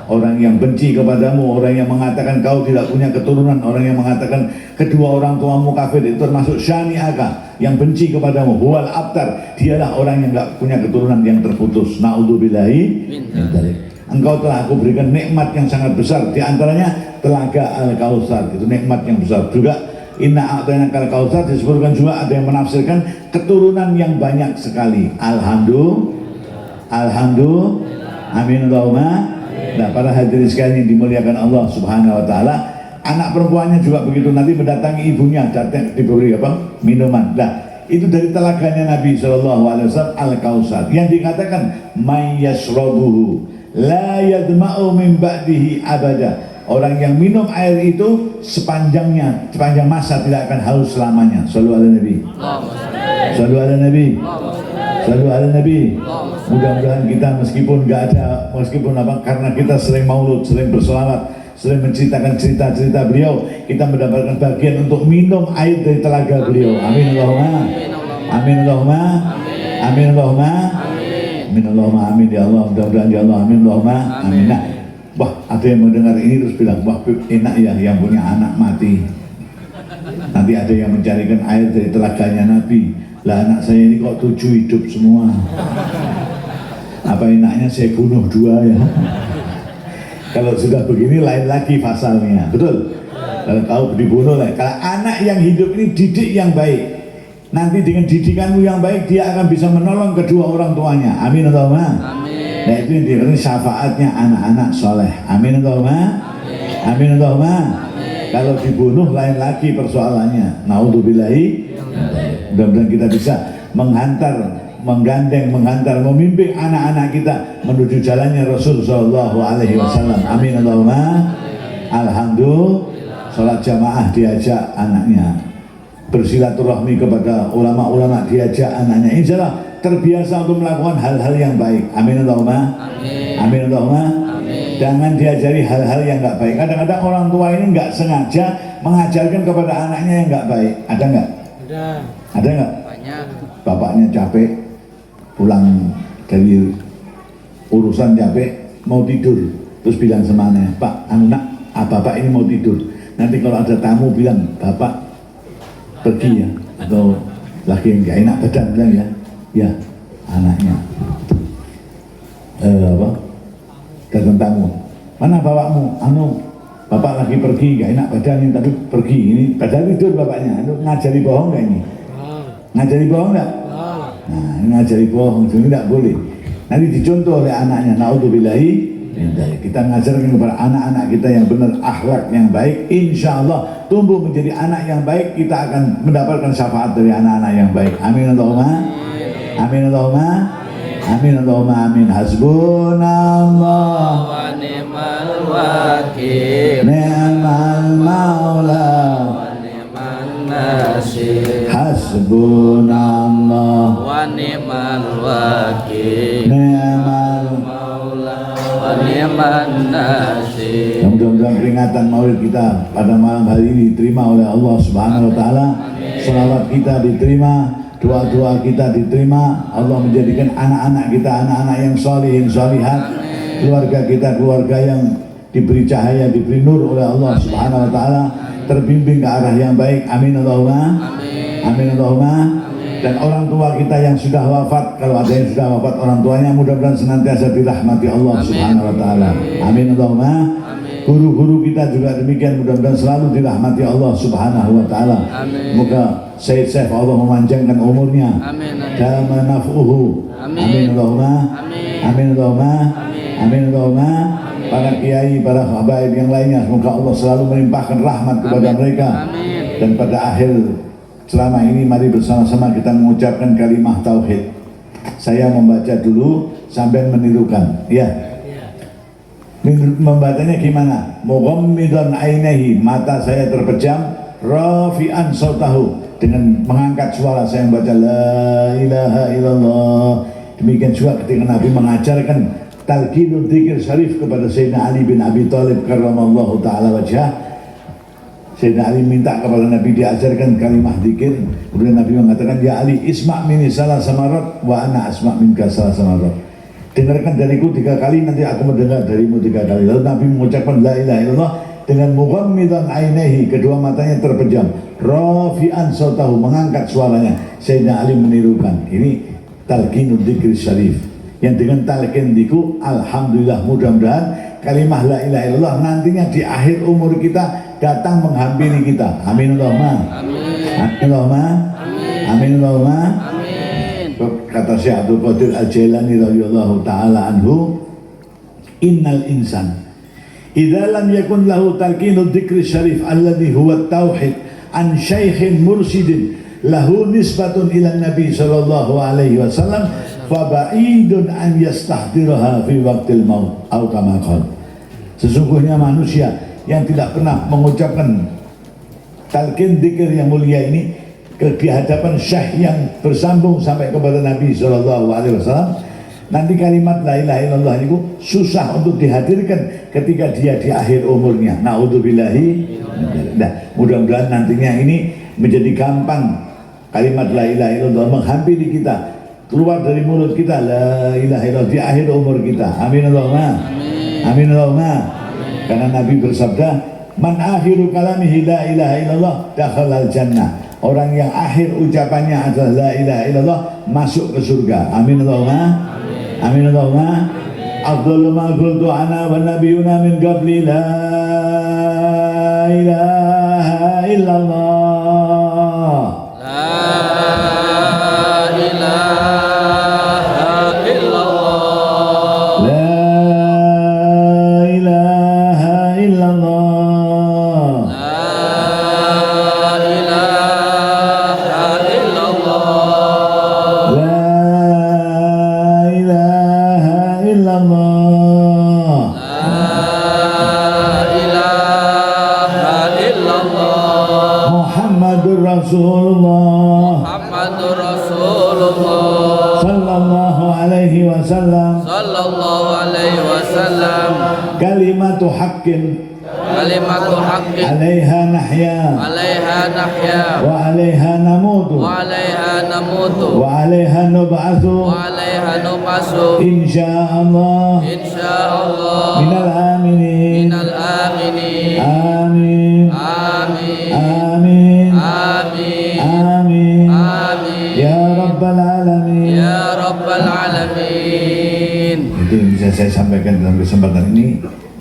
A: Orang yang benci kepadamu, orang yang mengatakan kau tidak punya keturunan, orang yang mengatakan kedua orang tuamu kafir, itu termasuk syani'aka, yang benci kepadamu, huwal abtar, dialah orang yang tidak punya keturunan yang terputus. Na'udzubillahi min dzalik. Engkau telah aku berikan nikmat yang sangat besar, di antaranya telaga Al-Kautsar, itu nikmat yang besar. Juga inna a'tainakal kautsar disebutkan juga, ada yang menafsirkan keturunan yang banyak sekali. Alhamdulillah. Amin Allahumma. Nah, para hadirin sekalian yang dimuliakan Allah Subhanahu wa ta'ala, anak perempuannya juga begitu, nanti mendatangi ibunya, datang diberi apa? Minuman. Nah, itu dari telaganya Nabi SAW Al-Kautsar yang dikatakan may yashrabuhu la yadma'u min ba'dihi abada. Orang yang minum air itu sepanjang masa tidak akan haus selamanya. Shallu ala Nabi. Shallu ala Nabi. Shallu ala Nabi. Mudah-mudahan kita meskipun apa, karena kita sering maulud, sering berselawat, selain menceritakan cerita-cerita beliau, kita mendapatkan bagian untuk minum air dari telaga beliau. Amin Allahumma. Amin Allahumma. Amin Allahumma. Amin Allahumma. Amin ya Allah. Mudah-mudahan ya Allah. Amin Allahumma. Amin. Nah, wah, ada yang mendengar ini terus bilang, wah enak ya yang punya anak mati. Nanti ada yang mencarikan air dari telaganya Nabi. Lah anak saya ini kok 7 hidup semua. Apa enaknya saya bunuh 2 ya? Kalau sudah begini lain lagi pasalnya, betul? Kalau tahu dibunuh lah. Kalau anak yang hidup ini didik yang baik, nanti dengan didikanmu yang baik dia akan bisa menolong kedua orang tuanya. Amin Allahumma. Amin. Nah itu yang dikatakan syafaatnya anak-anak soleh. Amin Allahumma. Amin Allahumma. Kalau dibunuh lain lagi persoalannya. Naudzubillahi. Mudah-mudahan kita bisa menggandeng, menghantar, memimpin anak-anak kita menuju jalannya Rasul Sallallahu Alaihi Wasallam. Amin Allahumma. Alhamdulillah. Sholat jamaah diajak anaknya, bersilaturahmi kepada ulama-ulama diajak anaknya. Insya Allah terbiasa untuk melakukan hal-hal yang baik. Amin Allahumma. Amin Allahumma. Jangan diajari hal-hal yang nggak baik. Kadang-kadang orang tua ini nggak sengaja mengajarkan kepada anaknya yang nggak baik. Ada nggak? Ada nggak?
B: Banyak.
A: Bapaknya capek, pulang dari urusan capek, mau tidur, terus bilang sama anaknya, Pak, anak, bapak ini mau tidur. Nanti kalau ada tamu bilang, bapak pergi ya, atau lagi yang nggak enak badan bilang ya, anaknya, datang tamu, mana bapakmu? Bapak lagi pergi, nggak enak badan ini, tapi pergi ini, padahal tidur bapaknya. Itu ngajari bohong nggak ini? Ngajari bohong nggak? Nah, ini ngajari bohong, jadi tidak boleh. Nanti dicontoh oleh anaknya. Naudzubillahi. Kita ngajarkan kepada anak-anak kita yang benar, akhlak yang baik. Insya Allah tumbuh menjadi anak yang baik. Kita akan mendapatkan syafaat dari anak-anak yang baik. Amin Allahumma. Amin Allahumma. Amin Allahumma. Amin. Hasbunallah
B: Wa ni'mal wakil.
A: ni'mal maula
B: Wa ni'man nasir.
A: hasbunallah
B: Wa ni'mal wakil.
A: ni'mal.
B: Maula. Wa ni'man nasir.
A: Mudah-mudahan peringatan Maulid kita pada malam hari ini diterima oleh Allah Subhanahu wa taala. Selawat kita diterima, doa-doa kita diterima. Allah menjadikan anak-anak kita anak-anak yang sholihin, sholihat. Keluarga kita keluarga yang diberi cahaya, diberi nur oleh Allah Subhanahu wa taala, terbimbing ke arah yang baik. Amin Allahumma. Amin Allahumma. Dan orang tua kita yang sudah wafat, kalau ada yang sudah wafat orang tuanya, mudah-mudahan senantiasa dirahmati Allah Subhanahu wa taala. Amin Allahumma. Guru-guru kita juga demikian, mudah-mudahan selalu dirahmati Allah Subhanahu wa taala. Semoga Sayyid Syekh Allah memanjangkan umurnya. Dama naf'uhu. Amin Allahumma. Amin Allahumma. Amin Allahumma. Para kiai, para habaib yang lainnya, semoga Allah selalu melimpahkan rahmat kepada mereka. Dan pada akhir selama ini mari bersama-sama kita mengucapkan kalimah tauhid. Saya membaca dulu sampai menirukan, ya. Membacanya gimana? Mughammidan ainihi, mata saya terpejam, rafi'an sautahu, dengan mengangkat suara saya membaca la ilaha illallah. Demikian juga ketika Nabi mengajarkan talqinul dzikir syarif kepada Sayyidina Ali bin Abi Thalib karramallahu taala wajhah. Sayyidina Ali minta kepada Nabi diajarkan kalimah dzikir. Kemudian Nabi mengatakan, ya Ali, isma' minni salah samarat wa ana asma' minka salah samarat. Dengarkan dariku 3 kali, nanti aku mendengar darimu 3 kali. Lalu Nabi mengucapkan la ilaha illallah dengan mughammidan ainihi, kedua matanya terpejam, rafi'an sautahu, mengangkat suaranya. Sayyidina Ali menirukan. Ini talqinul dzikir syarif. Yang dengan talqin diku, alhamdulillah, mudah-mudahan kalimah la ilaha illallah nantinya di akhir umur kita datang menghampiri kita. Amin Allahumma. Amin Allahumma. Amin Allahumma. Kata Syekh Abdul Qadir Al-Jailani radhiyallahu taala anhu, innal insan idza lam yakun lahu talqinul dzikri syarif alladhi huwa tauhid an syaikhin mursyidin lahu nisbatun ila Nabi sallallahu alaihi wasallam fa ba'idun an yastahdiraha fi waqtil maut atau kama qala. Sesungguhnya manusia yang tidak pernah mengucapkan talqin dzikir yang mulia ini di hadapan syekh yang bersambung sampai kepada Nabi SAW, Nanti kalimat la ilaha illallah itu susah untuk dihadirkan ketika dia di akhir umurnya. Naudzubillahi. Nah, mudah-mudahan nantinya ini menjadi gampang kalimat la ilaha illallah menghampiri kita, keluar dari mulut kita la ilaha illallah di akhir umur kita. Amin Allahumma. Amin Allahumma. Karena Nabi bersabda, man akhiru kalamihi la ilaha illallah dakhalal jannah. Orang yang akhir ucapannya adalah la ilaha illallah masuk ke surga. Amin Allahumma. Amin Allahumma. Afdalu ma qultu ana wan nabiyuna min qabli la ilaha illallah.
B: La ilaha illallah.
A: La ilaha illallah.
B: La ilaha illallah.
A: La ilaha illallah.
B: La ilaha illallah.
A: Muhammadur Rasulullah
B: Muhammadur Rasulullah
A: sallallahu alaihi wasallam.
B: sallallahu alaihi wasallam.
A: Kalimatu haqqin
B: Kalimatu haqqin
A: alaiha nahya
B: alaiha nahya
A: wa alaiha namutu
B: wa alaiha namutu
A: wa alaiha nub'atsu
B: wa alaiha nubasu
A: insyaallah
B: insyaallah
A: minal aminin.
B: minal aminin.
A: Amin.
B: Amin.
A: Amin.
B: Amin.
A: Amin.
B: Amin.
A: Ya Rabbal Alamin.
B: Ya Rabbal Alamin.
A: Itu yang bisa saya sampaikan dalam kesempatan ini.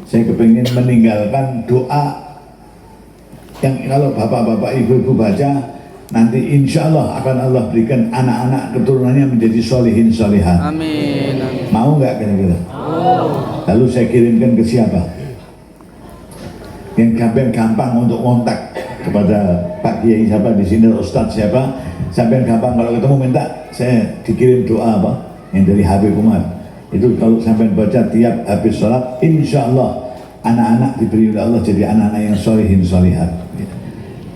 A: Saya kepingin meninggalkan doa yang kalau bapak-bapak ibu-ibu baca nanti insya Allah akan Allah berikan anak-anak keturunannya menjadi solihin solihat.
B: Amin. Amin.
A: Mau nggak kira-kira? Lalu saya kirimkan ke siapa? Yang gampang untuk kontak kepada Pak Kiai siapa di sini, Ustadz siapa? Sampai gampang kalau ketemu minta saya dikirim doa apa? Yang dari Habib Umar. Itu kalau sampai baca tiap habis sholat, insya Allah anak-anak diberi oleh Allah jadi anak-anak yang solihin solihat.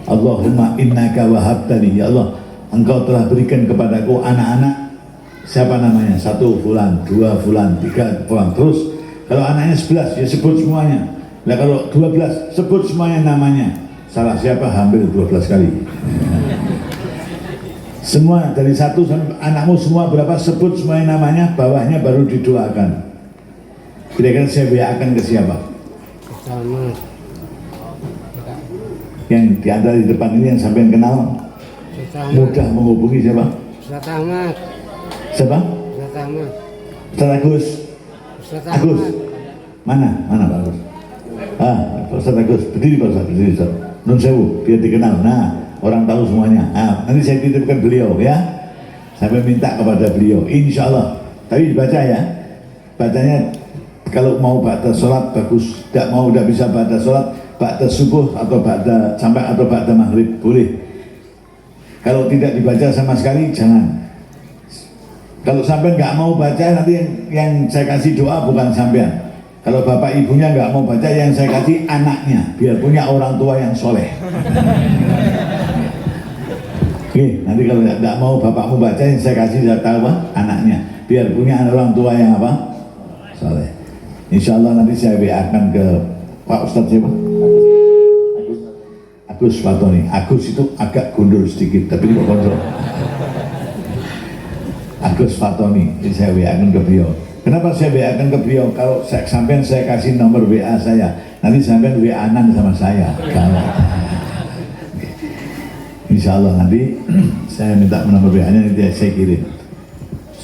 A: Allahumma innaka wahabtali, ya Allah engkau telah berikan kepadaku anak-anak. Siapa namanya? 1 fulan, 2 fulan, 3 fulan, terus kalau anaknya 11 ya sebut semuanya. Nah kalau 12 sebut semuanya namanya. Salah siapa hampir 12 kali. Semua dari 1 sampai anakmu semua berapa sebut semuanya namanya, bawahnya baru didoakan. Kira-kira saya WA-kan ke siapa?
C: Sama.
A: Yang di antara di depan ini yang sampai kenal mudah menghubungi siapa?
C: Ustaz Ahmad.
A: Siapa?
C: Ustaz Ahmad.
A: Ustaz Agus.
C: Ustaz
A: Agus.
C: Ahmad.
A: Mana Pak Agus? Ustaz Agus, berdiri Pak Ustaz, berdiri Ustaz. Nun sewu, biar dikenal. Nah, orang tahu semuanya. Nanti saya titipkan beliau ya. Sampai minta kepada beliau, insya Allah. Tapi dibaca ya. Bacanya kalau mau baca sholat bagus, tidak mau tidak bisa baca sholat, baca subuh atau baca sampai atau baca maghrib boleh. Kalau tidak dibaca sama sekali jangan. Kalau sampai nggak mau baca nanti yang saya kasih doa bukan sampean. Kalau bapak ibunya nggak mau baca, yang saya kasih anaknya biar punya orang tua yang soleh. Oke, nanti kalau nggak mau bapakmu baca, yang saya kasih data apa? Anaknya biar punya orang tua yang apa? Soleh. Insya Allah nanti saya WA-kan ke Pak Ustadz siapa? Agus Fatoni. Agus itu agak gundul sedikit, tapi ini kontrol. Agus Fatoni, jadi saya WA-kan ke beliau. Kenapa saya WA-kan ke beliau? Kalau sampai saya kasih nomor WA saya, nanti sampai WA-an sama saya. Kalau insya Allah nanti saya minta nomor WA-nya, nanti saya kirim.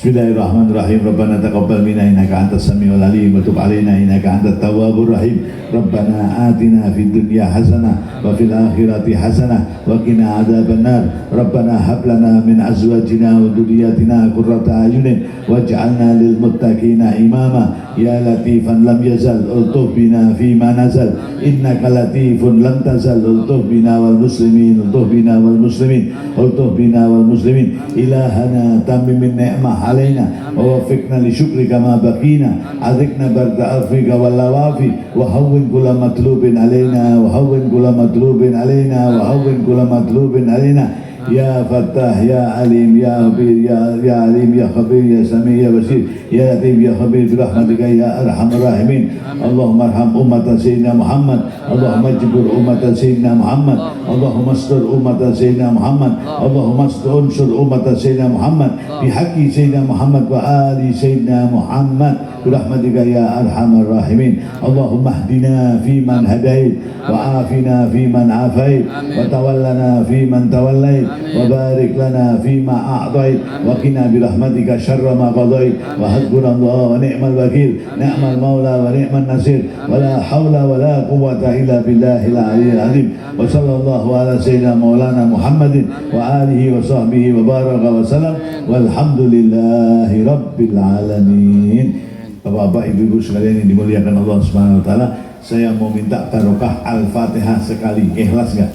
A: Bismillahirrahmanirrahim. Rabbana taqabbal minna innaka antas samiul alim wa tub alaina innaka antat tawwabur rahim. Rabbana atina fid dunya hasanah wa fil akhirati hasanah wa qina adzabannar. Rabbana hab lana min azwajina wa dhurriyyatina qurrata a'yunin waj'alna lil muttaqina imama. Ya latifan lam yazal ultuf bina fi ma nazal innaka latifun lam tazal ultuf bina wal muslimin ultuf bina wal muslimin ultuf bina wal muslimin ilahana tamim min ni'mah علينا ووفقنا لشكرك ما بقينا أذقنا برد عفوك واللوافي وهون كل مطلوب علينا وهون كل مطلوب علينا وهون كل مطلوب علينا Ya Fattah, Ya Alim, Ya Khabir, Ya Alim, Ya Khabir, Ya Sami, Ya Basir, Ya Latif, Ya Khabir, birahmatika Ya Arhamar Rahimin. Allahumma arham umat Sayyidina Muhammad, Allahumma jibur umat Sayyidina Muhammad, Allahumma astur umat Sayyidina Muhammad, Allahumma unsur umat Sayyidina Muhammad, bihaqqi Sayyidina Muhammad wa ali Sayyidina Muhammad, birahmatika Ya Arhamar Rahimin. Allahumma hdina fi man hadait, wa afina fi man afait, wa tawallana fi man tawallait, wa barik lana fi ma a'tait, wa qina birahmatika syarra ma qadait, wa hasbunallahu wa ni'mal wakil, ni'mal maula wa ni'man nasir, wa la hawla wa la quwwata illa billahil aliyyil azim. Wa sallallahu ala sayyidina maulana Muhammadin wa alihi wa sahbihi wa baraka wa salam, walhamdulillahi rabbil alamin. Bapak-bapak, ibu-ibu sekalian yang dimuliakan Allah Subhanahu wa taala, saya mau minta barokah Al-Fatihah sekali. Ikhlas enggak?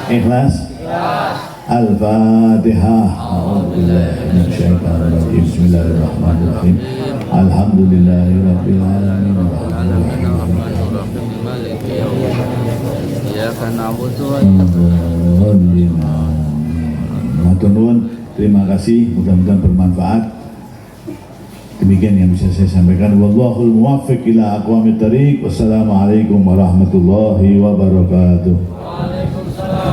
A: Ikhlas. Al-Fatihah. Bismillahirrahmanirrahim. Alhamdulillahirabbil alamin.
B: Iyyaka na'budu wa
A: Matur nuwun, terima kasih, mudah-mudahan bermanfaat. Demikian yang bisa saya sampaikan. Wallahul muwaffiq ila aqwamit thariq. Wassalamualaikum warahmatullahi wabarakatuh.
B: Waalaikumsalam.